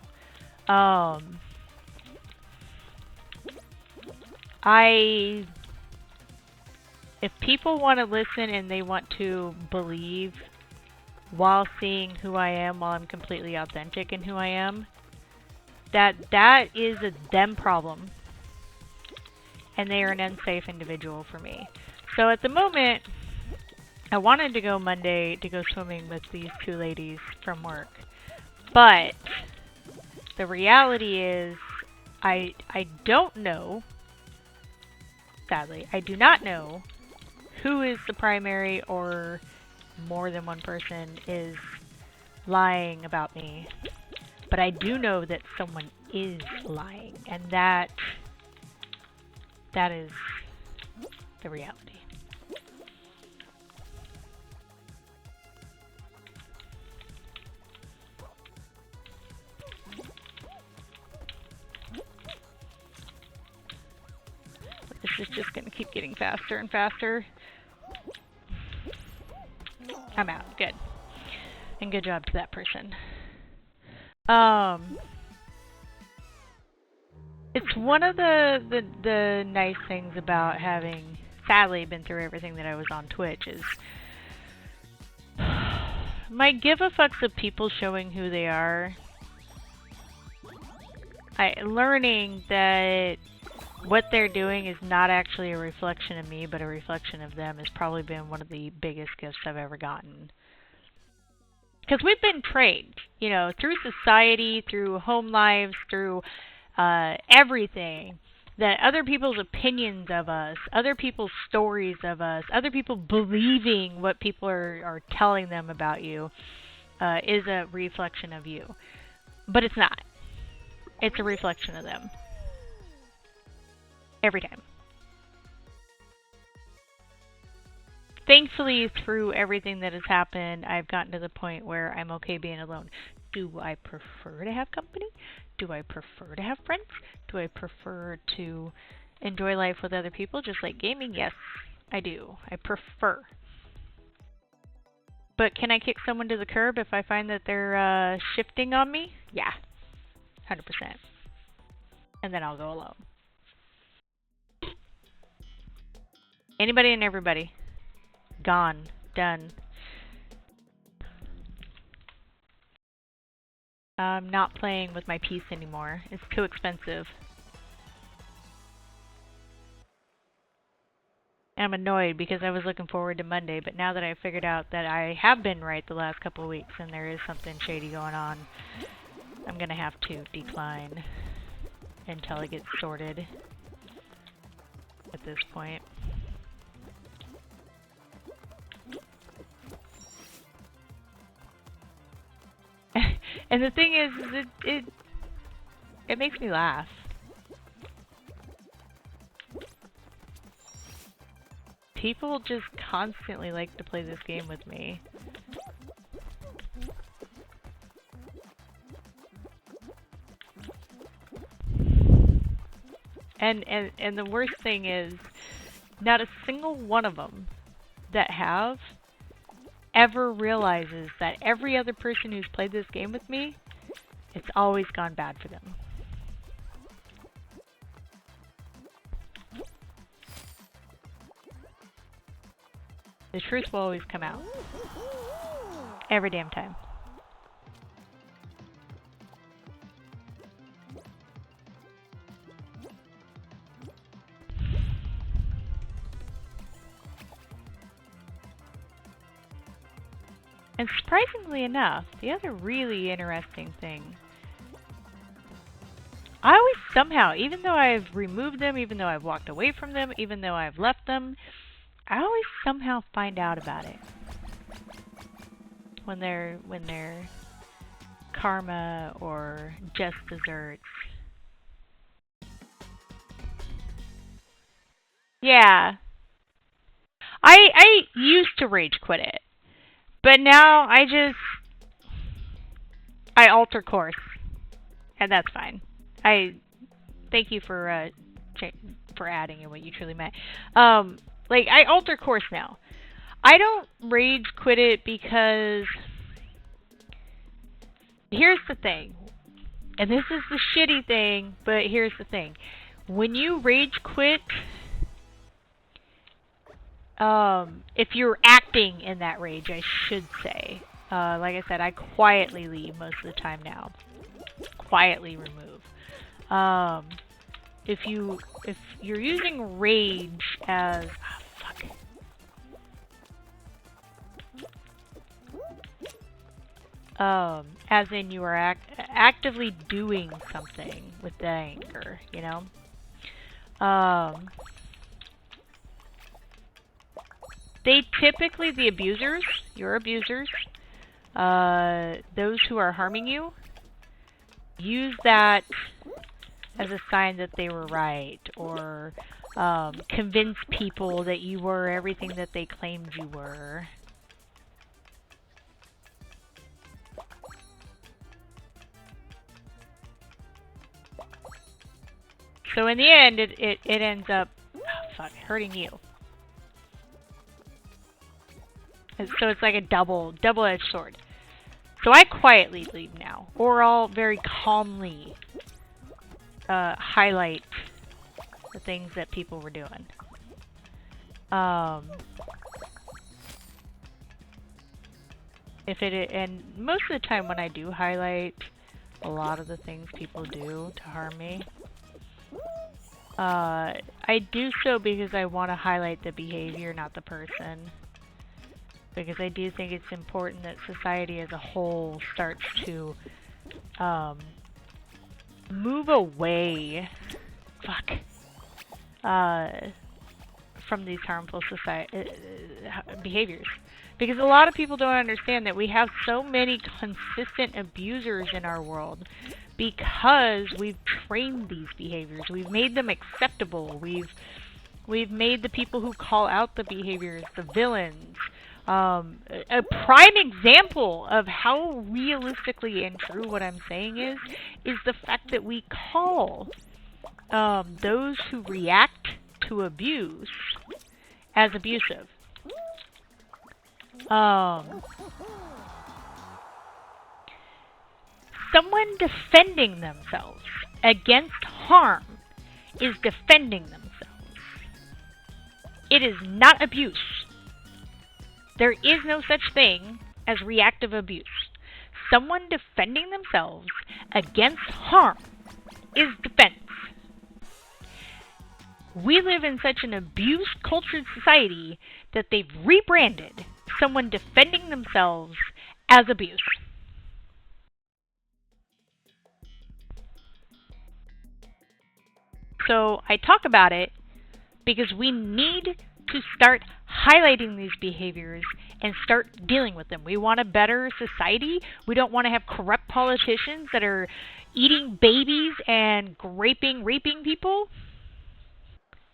If people want to listen and they want to believe while seeing who I am, while I'm completely authentic in who I am, that is a them problem. And they are an unsafe individual for me. So at the moment, I wanted to go Monday to go swimming with these two ladies from work. But the reality is, I don't know, sadly, I do not know who is the primary or more than one person is lying about me. But I do know that someone is lying, and that is the reality. This is just going to keep getting faster and faster. I'm out. Good. And good job to that person. It's one of the nice things about having, sadly, been through everything that I was on Twitch is my give a fucks of people showing who they are. Learning that what they're doing is not actually a reflection of me, but a reflection of them has probably been one of the biggest gifts I've ever gotten. Because we've been trained, you know, through society, through home lives, through everything, that other people's opinions of us, other people's stories of us, other people believing what people are telling them about you is a reflection of you. But it's not. It's a reflection of them. Every time. Thankfully, through everything that has happened, I've gotten to the point where I'm okay being alone. Do I prefer to have company? Do I prefer to have friends? Do I prefer to enjoy life with other people, just like gaming? Yes, I do. I prefer. But can I kick someone to the curb if I find that they're shifting on me? Yeah, 100%. And then I'll go alone. Anybody and everybody. Gone. Done. I'm not playing with my piece anymore. It's too expensive. I'm annoyed because I was looking forward to Monday, but now that I figured out that I have been right the last couple of weeks and there is something shady going on, I'm gonna have to decline until it gets sorted at this point. And the thing is it makes me laugh. People just constantly like to play this game with me. And the worst thing is, not a single one of them that have ever realizes that every other person who's played this game with me, it's always gone bad for them. The truth will always come out. Every damn time. And surprisingly enough, the other really interesting thing, I always somehow, even though I've removed them, even though I've walked away from them, even though I've left them, I always somehow find out about it. When they're karma or just desserts. Yeah. I used to rage quit it. But now I alter course, and that's fine. I thank you for adding in what you truly meant. Like I alter course now. I don't rage quit it because here's the thing, and this is the shitty thing, but here's the thing: when you rage quit. If you're acting in that rage, I should say. Like I said, I quietly leave most of the time now. Quietly remove. If you're using rage as... as in you are actively doing something with the anger, you know? They typically, the abusers, your abusers, those who are harming you, use that as a sign that they were right, or convince people that you were everything that they claimed you were. So in the end, it ends up hurting you. And so it's like a double-edged sword. So I quietly leave now, or I'll very calmly highlight the things that people were doing. And most of the time when I do highlight a lot of the things people do to harm me, I do so because I want to highlight the behavior, not the person. Because I do think it's important that society as a whole starts to move away from these harmful behaviors. Because a lot of people don't understand that we have so many consistent abusers in our world because we've trained these behaviors. We've made them acceptable. We've made the people who call out the behaviors the villains. A prime example of how realistically and true what I'm saying is the fact that we call those who react to abuse as abusive. Someone defending themselves against harm is defending themselves. It is not abuse. There is no such thing as reactive abuse. Someone defending themselves against harm is defense. We live in such an abuse-cultured society that they've rebranded someone defending themselves as abuse. So I talk about it because we need to start highlighting these behaviors and start dealing with them. We want a better society. We don't want to have corrupt politicians that are eating babies and raping people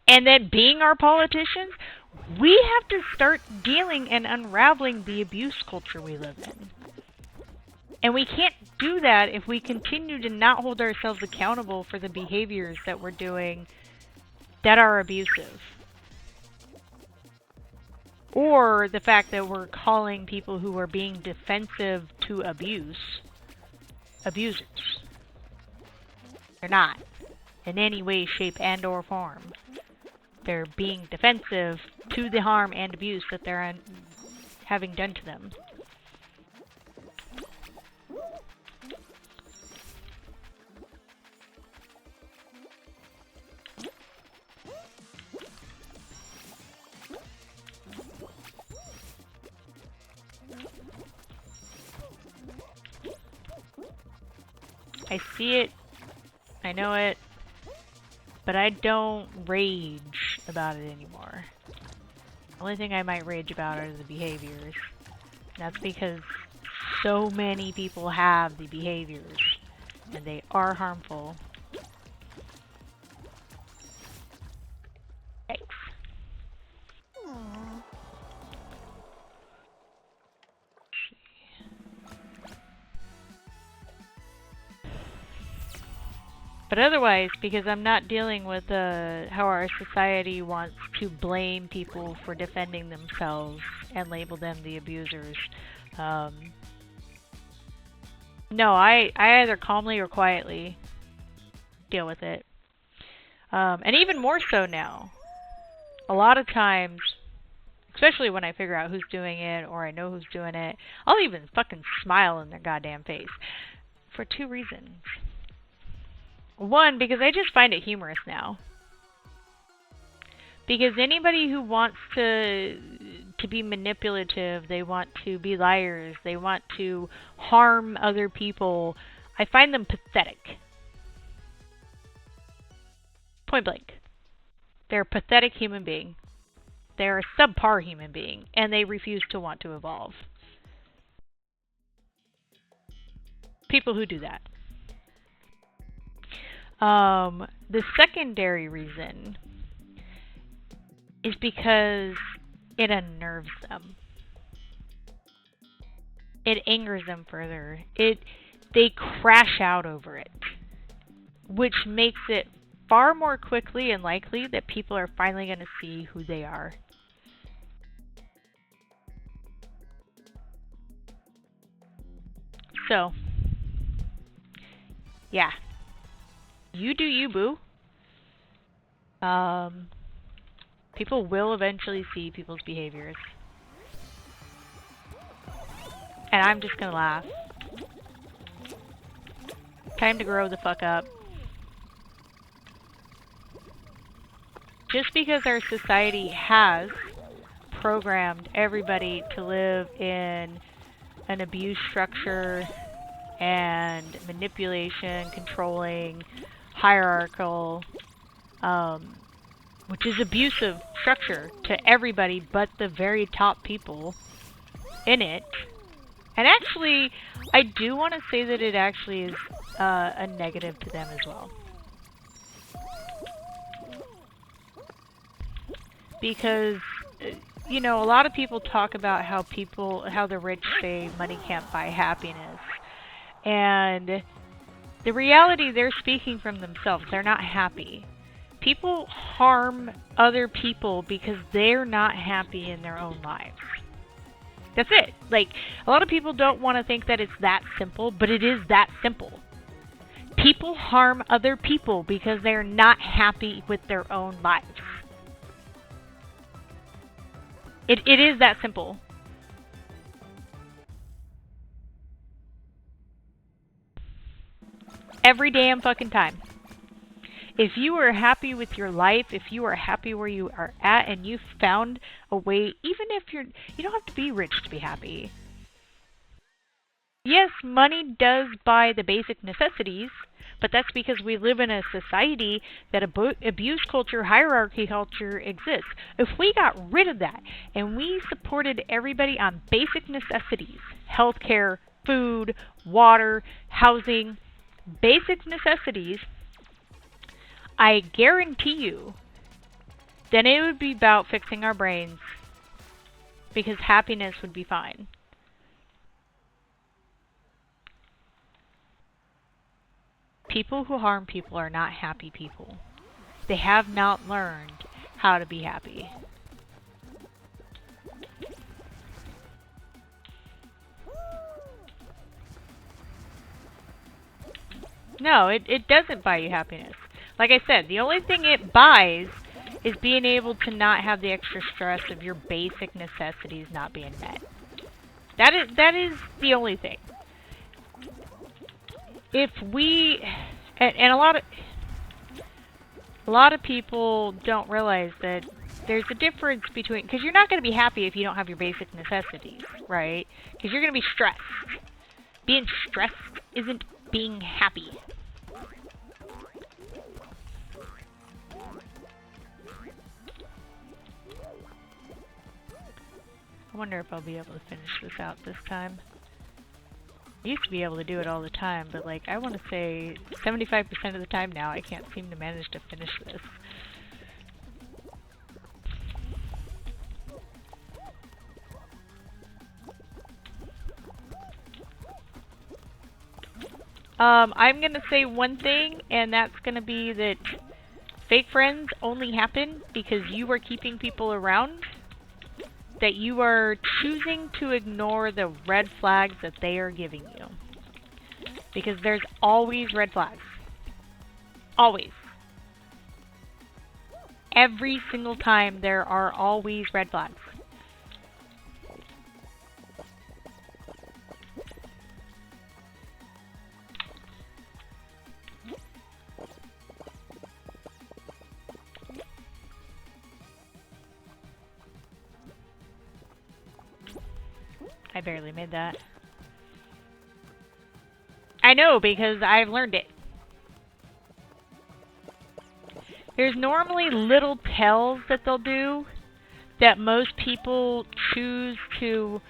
and then being our politicians. We have to start dealing and unraveling the abuse culture we live in. And we can't do that if we continue to not hold ourselves accountable for the behaviors that we're doing that are abusive. Or the fact that we're calling people who are being defensive to abuse, abusers. They're not, in any way, shape, and or form. They're being defensive to the harm and abuse that they're having done to them. I see it, I know it, but I don't rage about it anymore. The only thing I might rage about are the behaviors. That's because so many people have the behaviors, and they are harmful. Yikes. But otherwise, because I'm not dealing with how our society wants to blame people for defending themselves and label them the abusers, no, I either calmly or quietly deal with it. And even more so now. A lot of times, especially when I figure out who's doing it or I know who's doing it, I'll even fucking smile in their goddamn face. For two reasons. One, because I just find it humorous now. Because anybody who wants to to be manipulative. They want to be liars. They want to harm other people. I find them pathetic. Point blank. They're a pathetic human being. They're a subpar human being, and they refuse to want to evolve. People who do that. The secondary reason is because it unnerves them. It angers them further. They crash out over it, which makes it far more quickly and likely that people are finally going to see who they are. So, yeah. You do you, boo. People will eventually see people's behaviors. And I'm just gonna laugh. Time to grow the fuck up. Just because our society has programmed everybody to live in an abuse structure and manipulation, controlling, hierarchical, which is abusive structure to everybody but the very top people in it. And actually, I do want to say that it actually is a negative to them as well. Because, you know, a lot of people talk about how the rich say money can't buy happiness. And the reality, they're speaking from themselves. They're not happy. People harm other people because they're not happy in their own lives. That's it. Like, a lot of people don't want to think that it's that simple, but it is that simple. People harm other people because they're not happy with their own lives. It is that simple. Every damn fucking time. If you are happy with your life, if you are happy where you are at, and you've found a way, even if you don't have to be rich to be happy. Yes, money does buy the basic necessities, but that's because we live in a society that abuse culture, hierarchy culture exists. If we got rid of that and we supported everybody on basic necessities, healthcare, food, water, housing, basic necessities, I guarantee you, then it would be about fixing our brains, because happiness would be fine. People who harm people are not happy people. They have not learned how to be happy. No, it doesn't buy you happiness. Like I said, the only thing it buys is being able to not have the extra stress of your basic necessities not being met. That is the only thing. If we, and a lot of people don't realize that there's a difference between, because you're not going to be happy if you don't have your basic necessities, right? Because you're going to be stressed. Being stressed isn't being happy. I wonder if I'll be able to finish this out this time. I used to be able to do it all the time, but like, I want to say 75% of the time now I can't seem to manage to finish this. I'm going to say one thing, and that's going to be that fake friends only happen because you are keeping people around, that you are choosing to ignore the red flags that they are giving you. Because there's always red flags. Always. Every single time there are always red flags. I barely made that. I know, because I've learned it. There's normally little tells that they'll do that most people choose to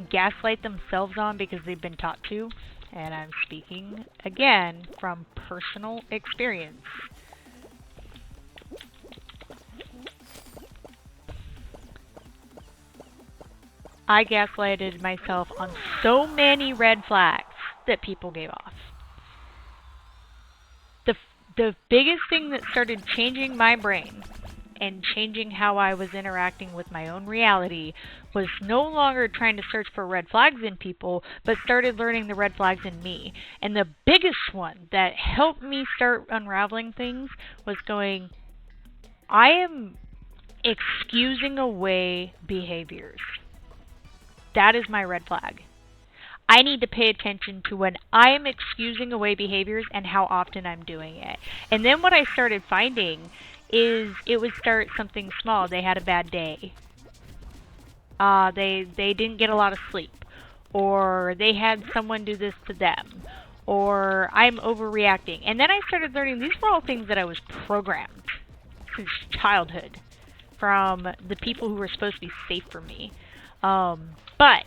gaslight themselves on because they've been taught to. And I'm speaking, again, from personal experience. I gaslighted myself on so many red flags that people gave off. The biggest thing that started changing my brain and changing how I was interacting with my own reality was no longer trying to search for red flags in people, but started learning the red flags in me. And the biggest one that helped me start unraveling things was going, I am excusing away behaviors. That is my red flag. I need to pay attention to when I am excusing away behaviors and how often I'm doing it. And then what I started finding is it would start something small. They had a bad day. They didn't get a lot of sleep. Or they had someone do this to them. Or I'm overreacting. And then I started learning these were all things that I was programmed since childhood from the people who were supposed to be safe for me. But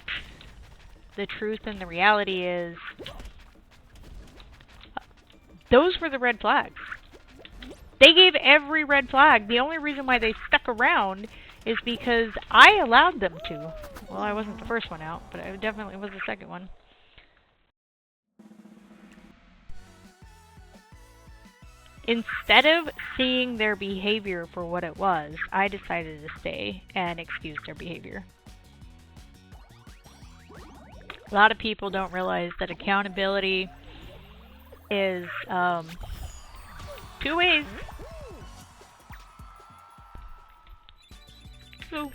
the truth and the reality is those were the red flags. They gave every red flag. The only reason why they stuck around is because I allowed them to. Well, I wasn't the first one out, but I definitely was the second one. Instead of seeing their behavior for what it was, I decided to stay and excuse their behavior. A lot of people don't realize that accountability is two ways. So,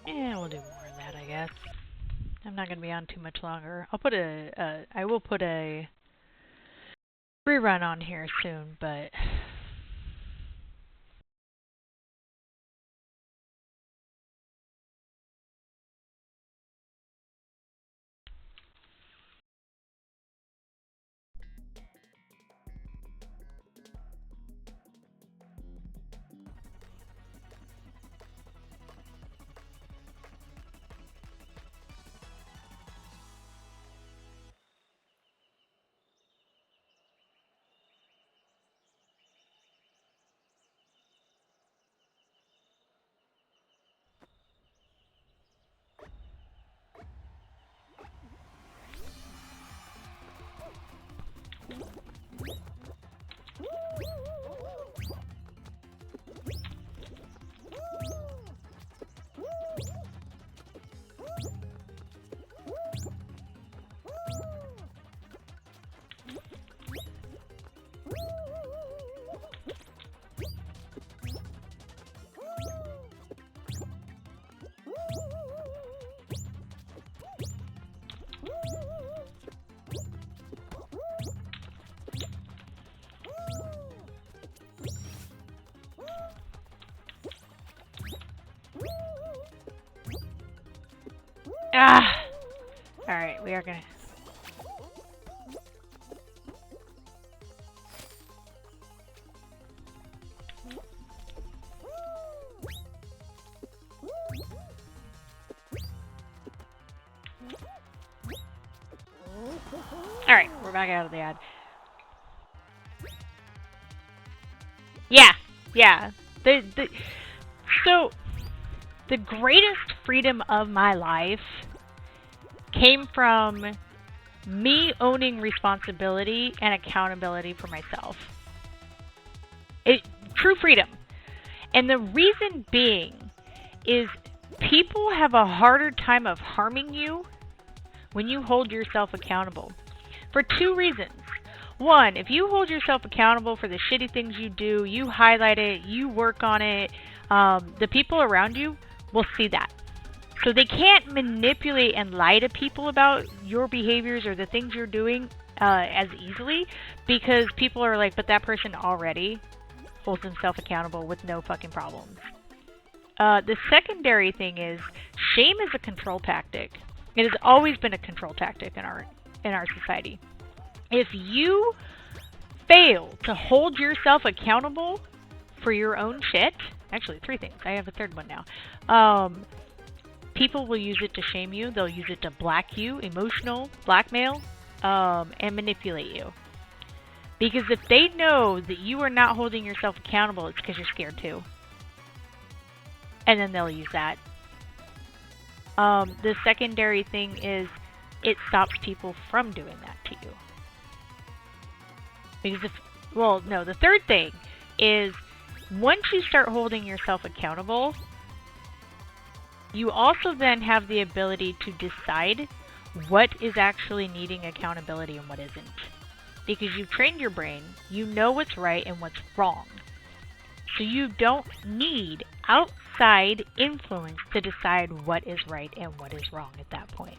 yeah, we'll do more of that, I guess. I'm not going to be on too much longer. I will put a rerun on here soon, but alright, we are gonna... Alright, we're back out of the ad. Yeah. So, the greatest freedom of my life came from me owning responsibility and accountability for myself. True freedom. And the reason being is people have a harder time of harming you when you hold yourself accountable. For two reasons. One, if you hold yourself accountable for the shitty things you do, you highlight it, you work on it, the people around you will see that. So they can't manipulate and lie to people about your behaviors or the things you're doing as easily, because people are like, but that person already holds himself accountable with no fucking problems. The secondary thing is shame is a control tactic. It has always been a control tactic in our society. If you fail to hold yourself accountable for your own shit, actually 3 things. I have a third one now. People will use it to shame you. They'll use it to black you, emotional blackmail, and manipulate you. Because if they know that you are not holding yourself accountable, it's because you're scared too. And then they'll use that. The secondary thing is it stops people from doing that to you. Because the third thing is once you start holding yourself accountable, you also then have the ability to decide what is actually needing accountability and what isn't. Because you've trained your brain, you know what's right and what's wrong. So you don't need outside influence to decide what is right and what is wrong at that point.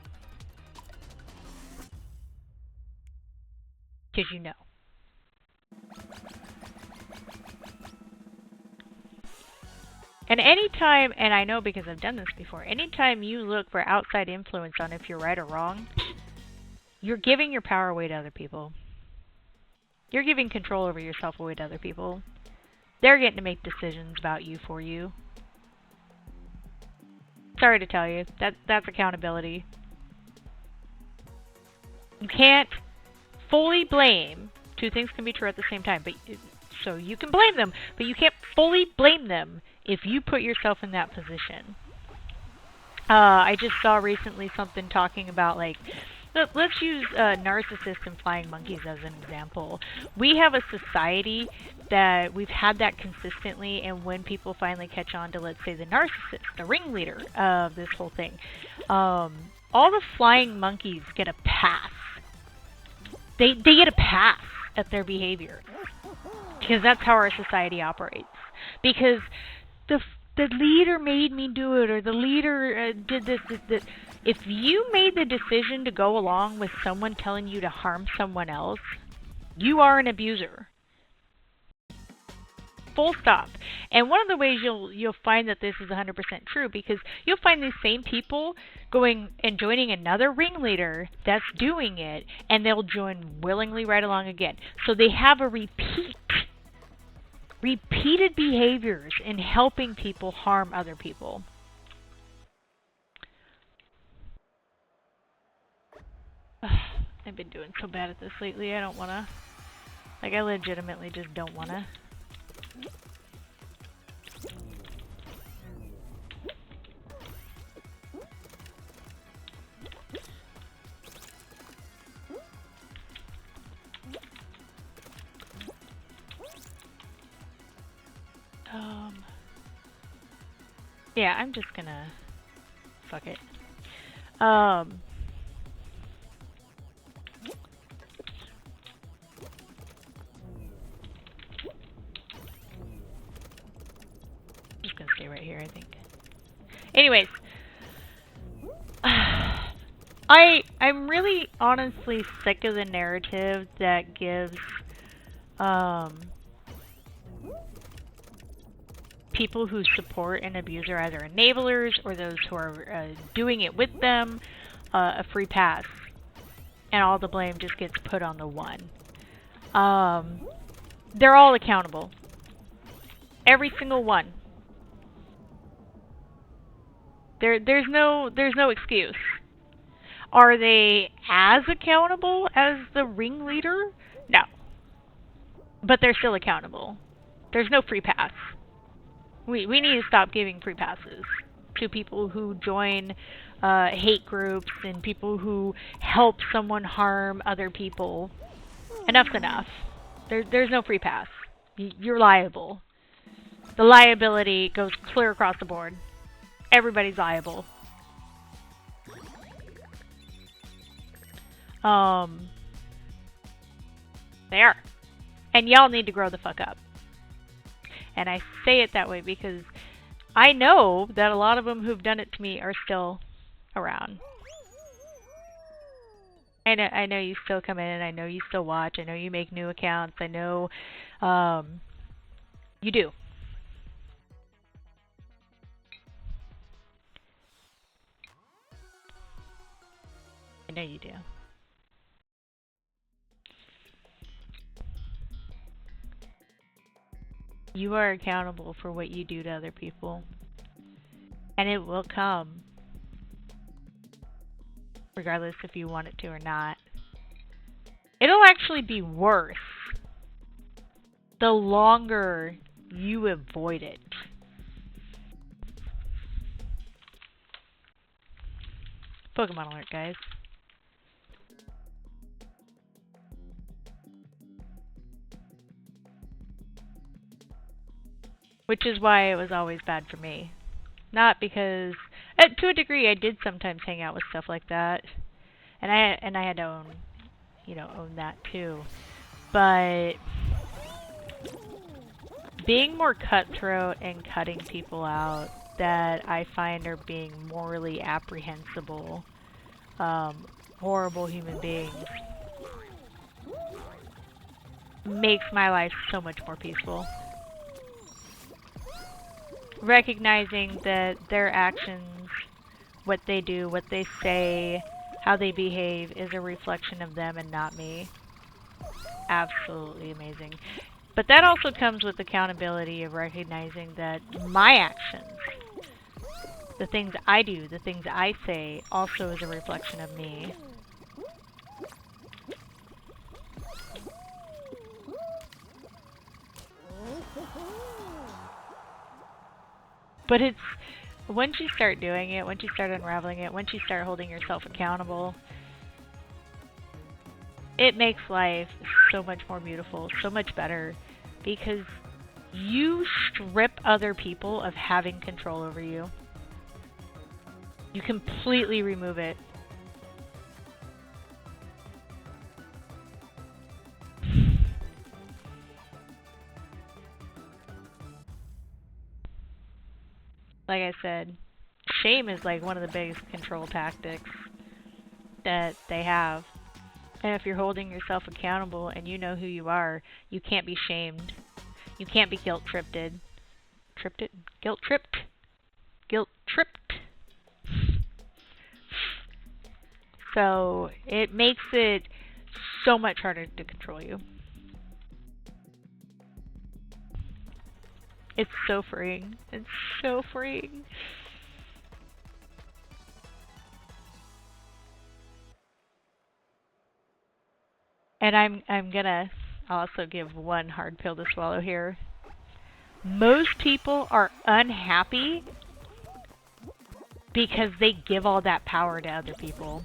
Because you know. And anytime, and I know because I've done this before, anytime you look for outside influence on if you're right or wrong, you're giving your power away to other people. You're giving control over yourself away to other people. They're getting to make decisions about you for you. Sorry to tell you, that's accountability. You can't fully blame. 2 things can be true at the same time, but so you can blame them, but you can't fully blame them if you put yourself in that position. I just saw recently something talking about, like, let's use narcissists and flying monkeys as an example. We have a society that we've had that consistently, and when people finally catch on to, let's say, the narcissist, the ringleader of this whole thing, all the flying monkeys get a pass. They get a pass at their behavior. Because that's how our society operates. Because the leader made me do it, or the leader did this. If you made the decision to go along with someone telling you to harm someone else, you are an abuser. Full stop. And one of the ways you'll find that this is 100% true, because you'll find these same people going and joining another ringleader that's doing it, and they'll join willingly right along again. So they have a repeated behaviors in helping people harm other people. I've been doing so bad at this lately. I don't want to. Like, I legitimately just don't want to. Yeah, I'm just gonna fuck it. Just gonna stay right here, I think. Anyways, I'm really honestly sick of the narrative that gives people who support an abuser, either enablers or those who are doing it with them, a free pass, and all the blame just gets put on the one. They're all accountable. Every single one. There's no excuse. Are they as accountable as the ringleader? No. But they're still accountable. There's no free pass. We need to stop giving free passes to people who join hate groups and people who help someone harm other people. Enough's enough. There's no free pass. You're liable. The liability goes clear across the board. Everybody's liable. They are. And y'all need to grow the fuck up. And I say it that way because I know that a lot of them who've done it to me are still around. I know you still come in, I know you still watch, I know you make new accounts, I know you do. I know you do. You are accountable for what you do to other people. And it will come, regardless if you want it to or not. It'll actually be worse the longer you avoid it. Pokemon alert, guys. Which is why it was always bad for me. Not because, to a degree, I did sometimes hang out with stuff like that, and I had to own that too. But being more cutthroat and cutting people out that I find are being morally apprehensible, horrible human beings, makes my life so much more peaceful. Recognizing that their actions, what they do, what they say, how they behave is a reflection of them and not me. Absolutely amazing. But that also comes with accountability of recognizing that my actions, the things I do, the things I say, also is a reflection of me. But it's, once you start doing it, once you start unraveling it, once you start holding yourself accountable, it makes life so much more beautiful, so much better, because you strip other people of having control over you. You completely remove it. Like I said, shame is like one of the biggest control tactics that they have. And if you're holding yourself accountable and you know who you are, you can't be shamed. You can't be guilt-tripped. Guilt-tripped? Guilt-tripped. So it makes it so much harder to control you. It's so freeing. It's so freeing. And I'm gonna also give one hard pill to swallow here. Most people are unhappy because they give all that power to other people.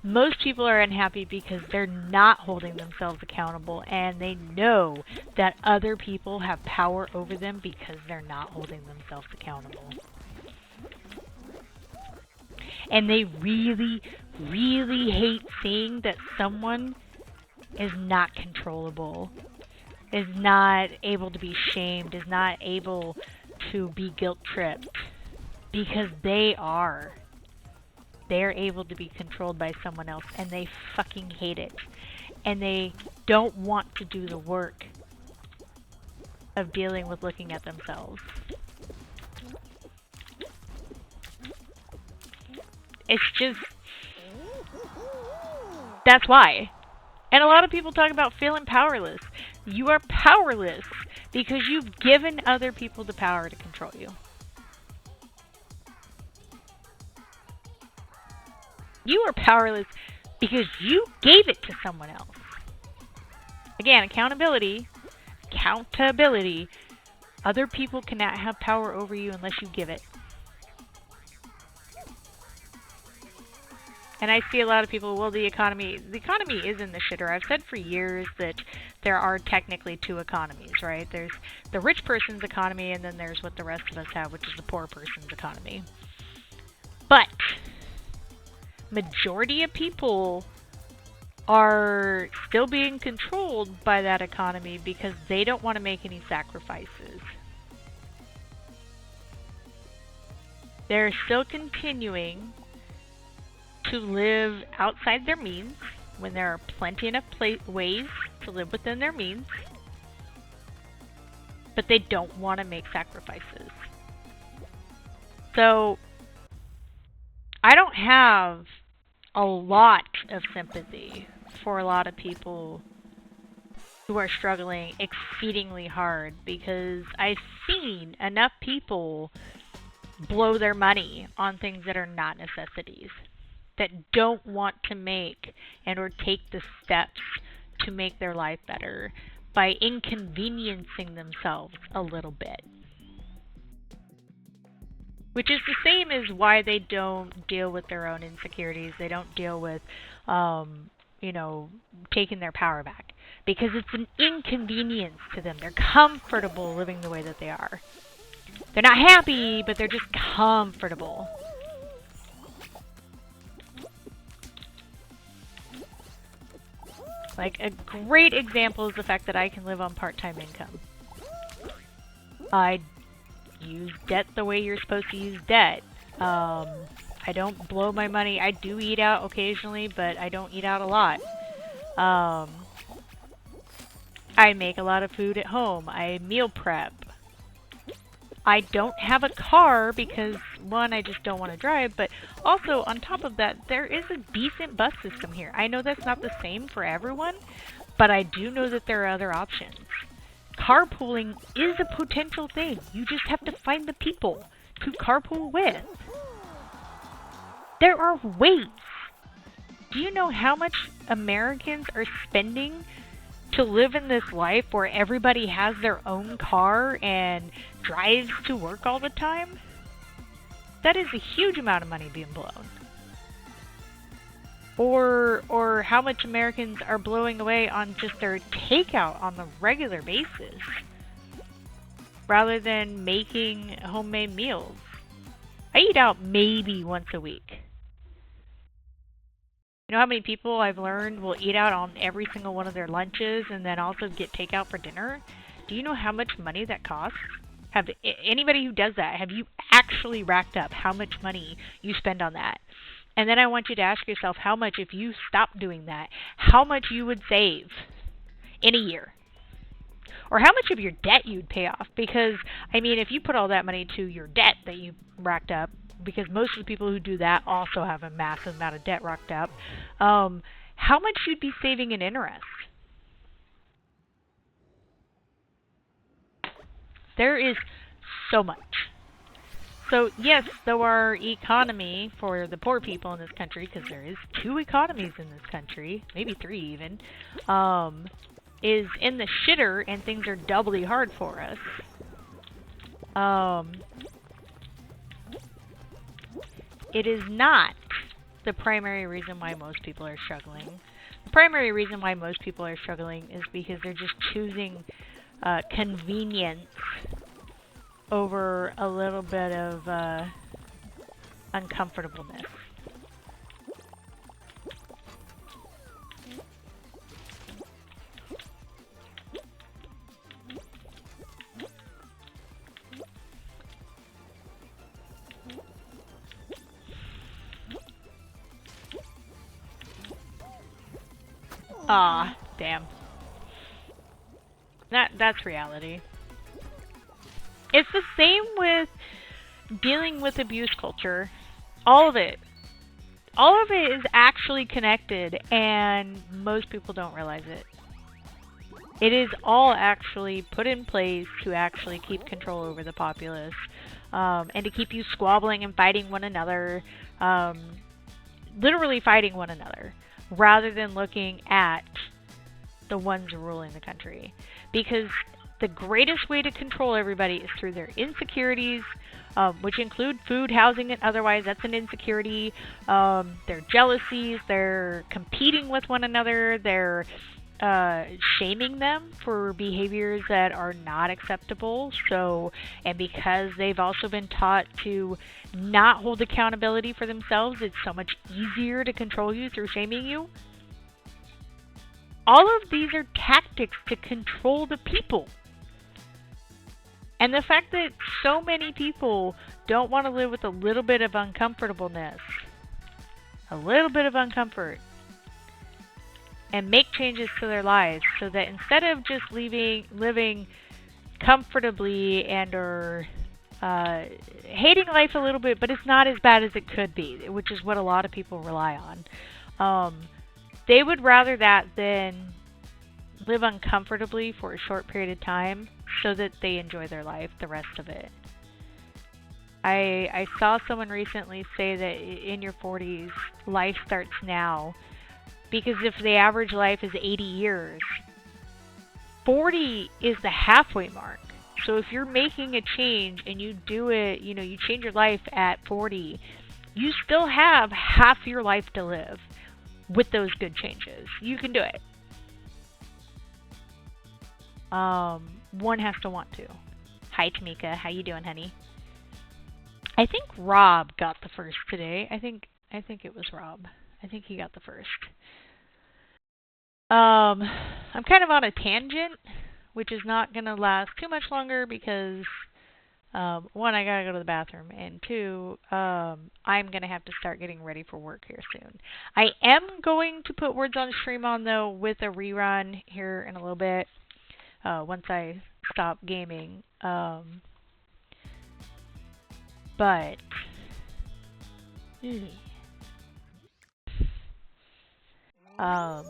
Most people are unhappy because they're not holding themselves accountable and they know that other people have power over them because they're not holding themselves accountable. And they really, really hate seeing that someone is not controllable, is not able to be shamed, is not able to be guilt-tripped, because they are. They're able to be controlled by someone else, and they fucking hate it. And they don't want to do the work of dealing with looking at themselves. It's just, that's why. And a lot of people talk about feeling powerless. You are powerless because you've given other people the power to control you. You are powerless because you gave it to someone else. Again, accountability. Other people cannot have power over you unless you give it. And I see a lot of people, well, the economy is in the shitter. I've said for years that there are technically two economies, right? There's the rich person's economy, and then there's what the rest of us have, which is the poor person's economy. But majority of people are still being controlled by that economy because they don't want to make any sacrifices. They're still continuing to live outside their means when there are plenty enough ways to live within their means, but they don't want to make sacrifices. So I don't have a lot of sympathy for a lot of people who are struggling exceedingly hard, because I've seen enough people blow their money on things that are not necessities, that don't want to make and or take the steps to make their life better by inconveniencing themselves a little bit. Which is the same as why they don't deal with their own insecurities. They don't deal with, taking their power back. Because it's an inconvenience to them. They're comfortable living the way that they are. They're not happy, but they're just comfortable. Like, a great example is the fact that I can live on part-time income. I use debt the way you're supposed to use debt. I don't blow my money. I do eat out occasionally, but I don't eat out a lot. I make a lot of food at home. I meal prep. I don't have a car because, one, I just don't want to drive, but also, on top of that, there is a decent bus system here. I know that's not the same for everyone, but I do know that there are other options. Carpooling is a potential thing. You just have to find the people to carpool with. There are ways. Do you know how much Americans are spending to live in this life where everybody has their own car and drives to work all the time? That is a huge amount of money being blown. Or how much Americans are blowing away on just their takeout on the regular basis, rather than making homemade meals. I eat out maybe once a week. You know how many people I've learned will eat out on every single one of their lunches and then also get takeout for dinner? Do you know how much money that costs? Have anybody who does that, have you actually racked up how much money you spend on that? And then I want you to ask yourself how much, if you stopped doing that, how much you would save in a year. Or how much of your debt you'd pay off. Because, I mean, if you put all that money to your debt that you racked up, because most of the people who do that also have a massive amount of debt racked up, how much you'd be saving in interest. There is so much. So, yes, though our economy for the poor people in this country, because there is 2 economies in this country, maybe 3 even, is in the shitter and things are doubly hard for us. It is not the primary reason why most people are struggling. The primary reason why most people are struggling is because they're just choosing convenience over a little bit of uncomfortableness. Ah, damn. That's reality. It's the same with dealing with abuse culture. All of it. All of it is actually connected, and most people don't realize it. It is all actually put in place to actually keep control over the populace, and to keep you squabbling and fighting one another, literally fighting one another, rather than looking at the ones ruling the country. Because the greatest way to control everybody is through their insecurities, which include food, housing, and otherwise. That's an insecurity. Their jealousies, they're competing with one another, they're shaming them for behaviors that are not acceptable. So, and because they've also been taught to not hold accountability for themselves, it's so much easier to control you through shaming you. all of these are tactics to control the people. And the fact that so many people don't want to live with a little bit of uncomfortableness, a little bit of uncomfort, and make changes to their lives so that instead of just living comfortably and or hating life a little bit, but it's not as bad as it could be, which is what a lot of people rely on. They would rather that than live uncomfortably for a short period of time so that they enjoy their life the rest of it. I saw someone recently say that in your 40s, life starts now. Because if the average life is 80 years, 40 is the halfway mark. So if you're making a change and you do it, you change your life at 40, you still have half your life to live with those good changes. You can do it. One has to want to. Hi, Tamika. How you doing, honey? I think Rob got the first today. I think it was Rob. I think he got the first. I'm kind of on a tangent, which is not going to last too much longer because, one, I got to go to the bathroom, and two, I'm going to have to start getting ready for work here soon. I am going to put Words on Stream on, though, with a rerun here in a little bit, once I stop gaming. But I'm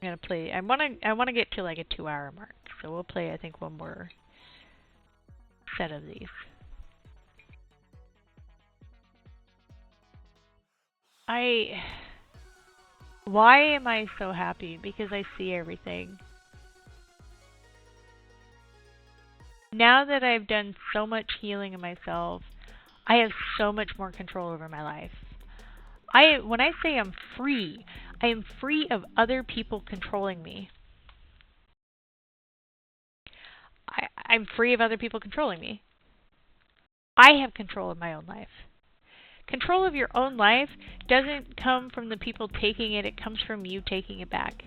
gonna play. I wanna get to like a 2-hour mark, so we'll play. I think one more set of these. Why am I so happy? Because I see everything. Now that I've done so much healing in myself, I have so much more control over my life. When I say I'm free, I am free of other people controlling me. I'm free of other people controlling me. I have control of my own life. Control of your own life doesn't come from the people taking it, it comes from you taking it back.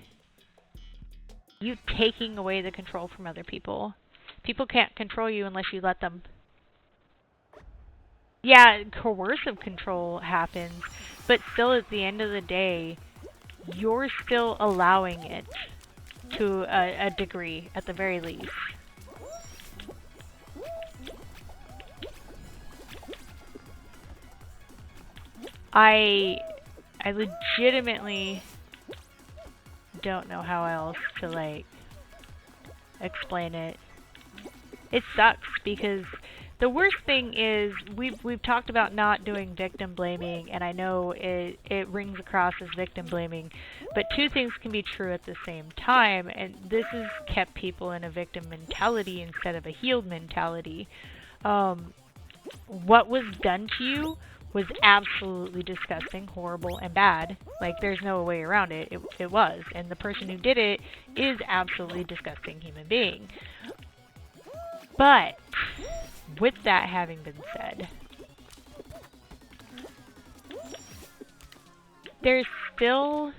You taking away the control from other people. People can't control you unless you let them. Yeah, coercive control happens, but still at the end of the day, you're still allowing it to a degree, at the very least. I legitimately don't know how else to, like, explain it. It sucks because the worst thing is we've talked about not doing victim blaming, and I know it rings across as victim blaming, but two things can be true at the same time, and this has kept people in a victim mentality instead of a healed mentality. What was done to you was absolutely disgusting, horrible, and bad. Like, there's no way around it. It was, and the person who did it is absolutely disgusting human being. But with that having been said, there's still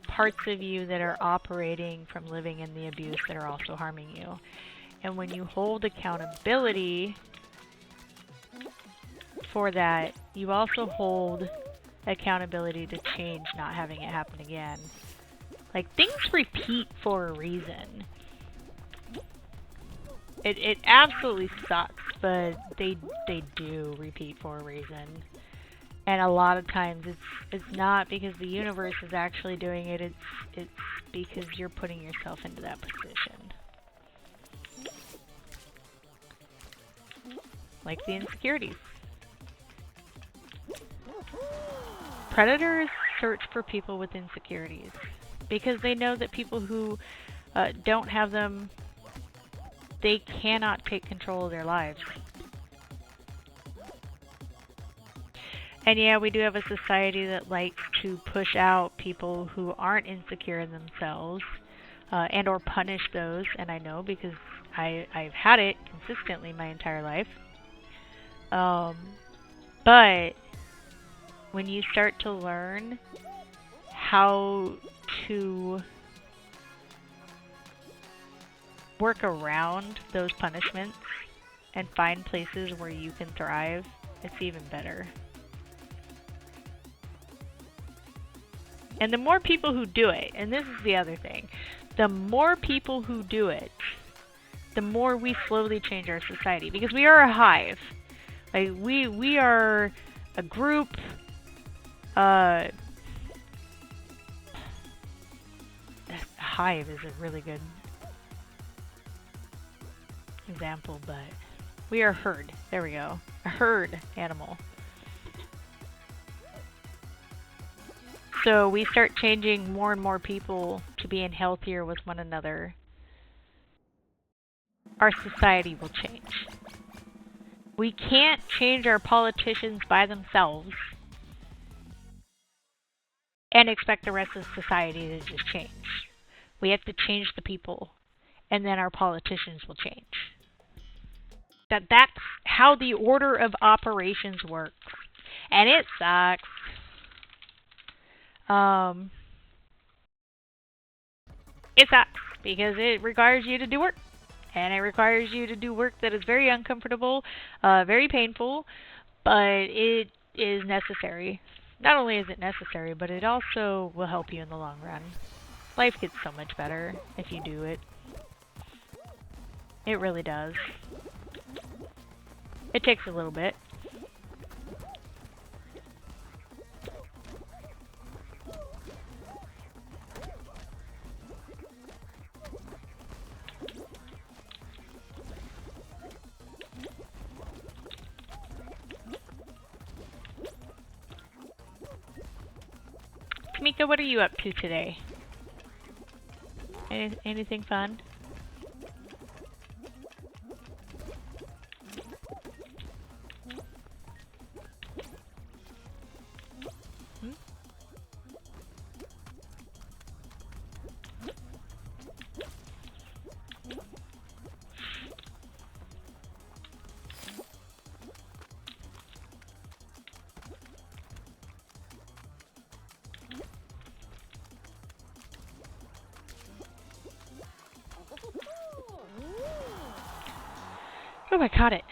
parts of you that are operating from living in the abuse that are also harming you. And when you hold accountability for that, you also hold accountability to change not having it happen again. Like, things repeat for a reason. It absolutely sucks, but they do repeat for a reason. And a lot of times it's not because the universe is actually doing it, it's because you're putting yourself into that position. Like the insecurities. Predators search for people with insecurities because they know that people who don't have them, they cannot take control of their lives. And yeah, we do have a society that likes to push out people who aren't insecure in themselves, and or punish those, and I know because I've had it consistently my entire life. But when you start to learn how to work around those punishments and find places where you can thrive, it's even better. And the more people who do it, and this is the other thing, the more people who do it, the more we slowly change our society. Because we are a hive. Like, we are a group, a hive is a really good example, but we are a herd. There we go. A herd animal. So we start changing more and more people to being healthier with one another. Our society will change. We can't change our politicians by themselves and expect the rest of society to just change. We have to change the people, and then our politicians will change. That's how the order of operations works. And it sucks. It sucks because it requires you to do work. And it requires you to do work that is very uncomfortable, very painful, but it is necessary. Not only is it necessary, but it also will help you in the long run. Life gets so much better if you do it. It really does. It takes a little bit. Tamika, what are you up to today? Anything fun? Oh, I caught it.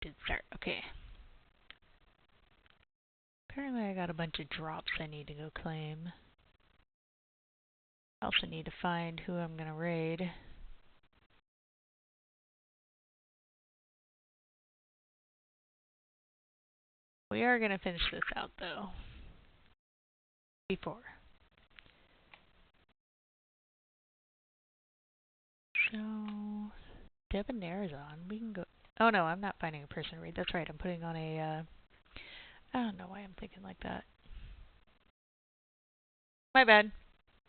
Did start. Okay. Apparently I got a bunch of drops I need to go claim. I also need to find who I'm gonna raid. We are gonna finish this out though. Before. So Debonair's on. We can go. Oh no, I'm not finding a person to raid. That's right. I'm putting on a. I don't know why I'm thinking like that. My bad.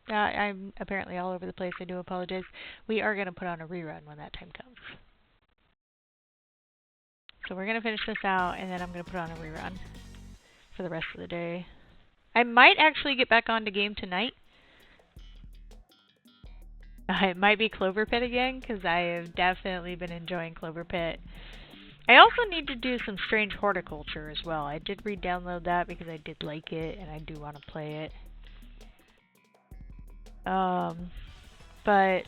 I'm apparently all over the place. I do apologize. We are gonna put on a rerun when that time comes. So we're gonna finish this out, and then I'm gonna put on a rerun for the rest of the day. I might actually get back onto game tonight. It might be Clover Pit again, because I have definitely been enjoying Clover Pit. I also need to do some Strange Horticulture as well. I did re-download that because I did like it, and I do want to play it. But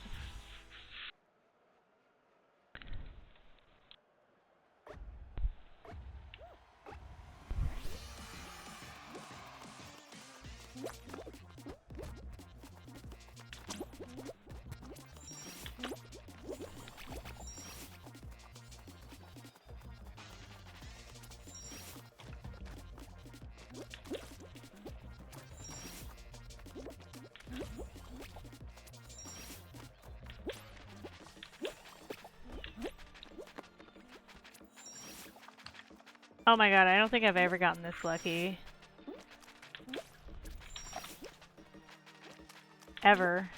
oh my god, I don't think I've ever gotten this lucky. Ever.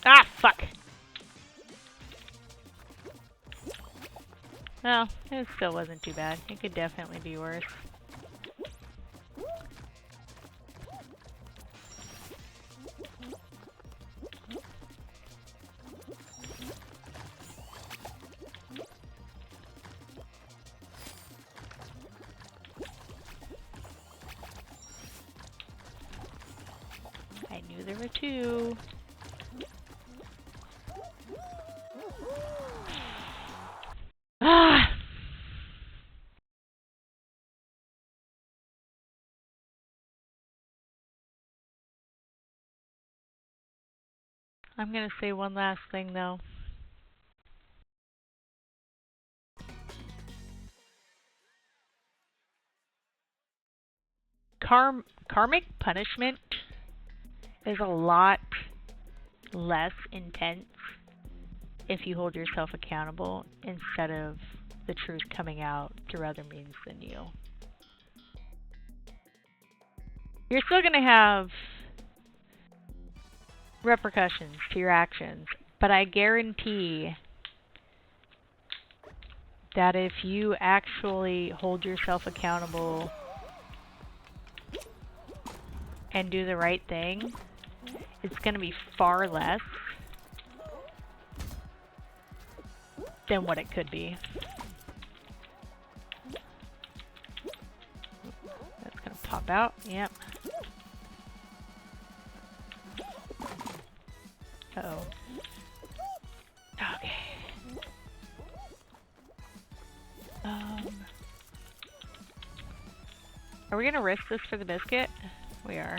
Ah, fuck! Well, it still wasn't too bad. It could definitely be worse. there were two. Ah! I'm gonna say one last thing though. Karmic punishment is a lot less intense if you hold yourself accountable instead of the truth coming out through other means than you. You're still going to have repercussions to your actions, but I guarantee that if you actually hold yourself accountable and do the right thing, it's going to be far less than what it could be. That's going to pop out. Yep. Uh-oh. Okay. Are we going to risk this for the biscuit? We are.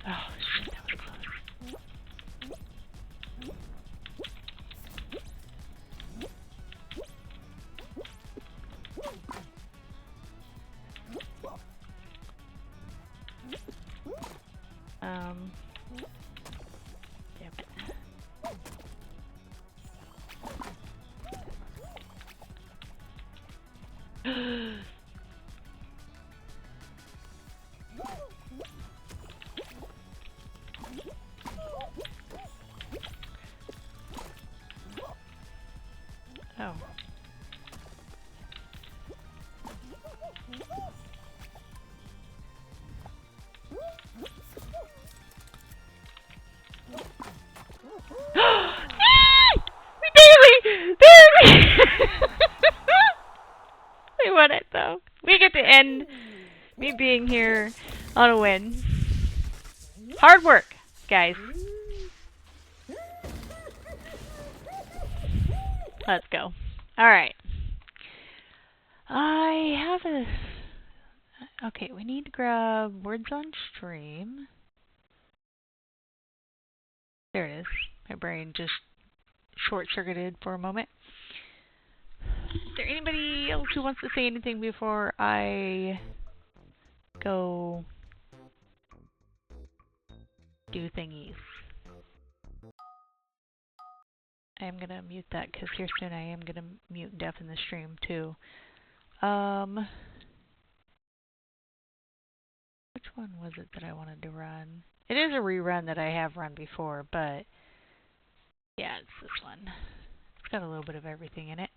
Oh, shit, that was close. Damn it. Oh. Barely! We won it though. We get to end me being here on a win. Hard work, guys. Let's go. Alright. I have a... Okay, we need to grab words on stream. There it is. My brain just short-circuited for a moment. Is there anybody else who wants to say anything before I go do thingies? I am gonna mute that because here soon I am gonna mute and deafen the stream too. Which one was it that I wanted to run? It is a rerun that I have run before, but yeah, it's this one. It's got a little bit of everything in it.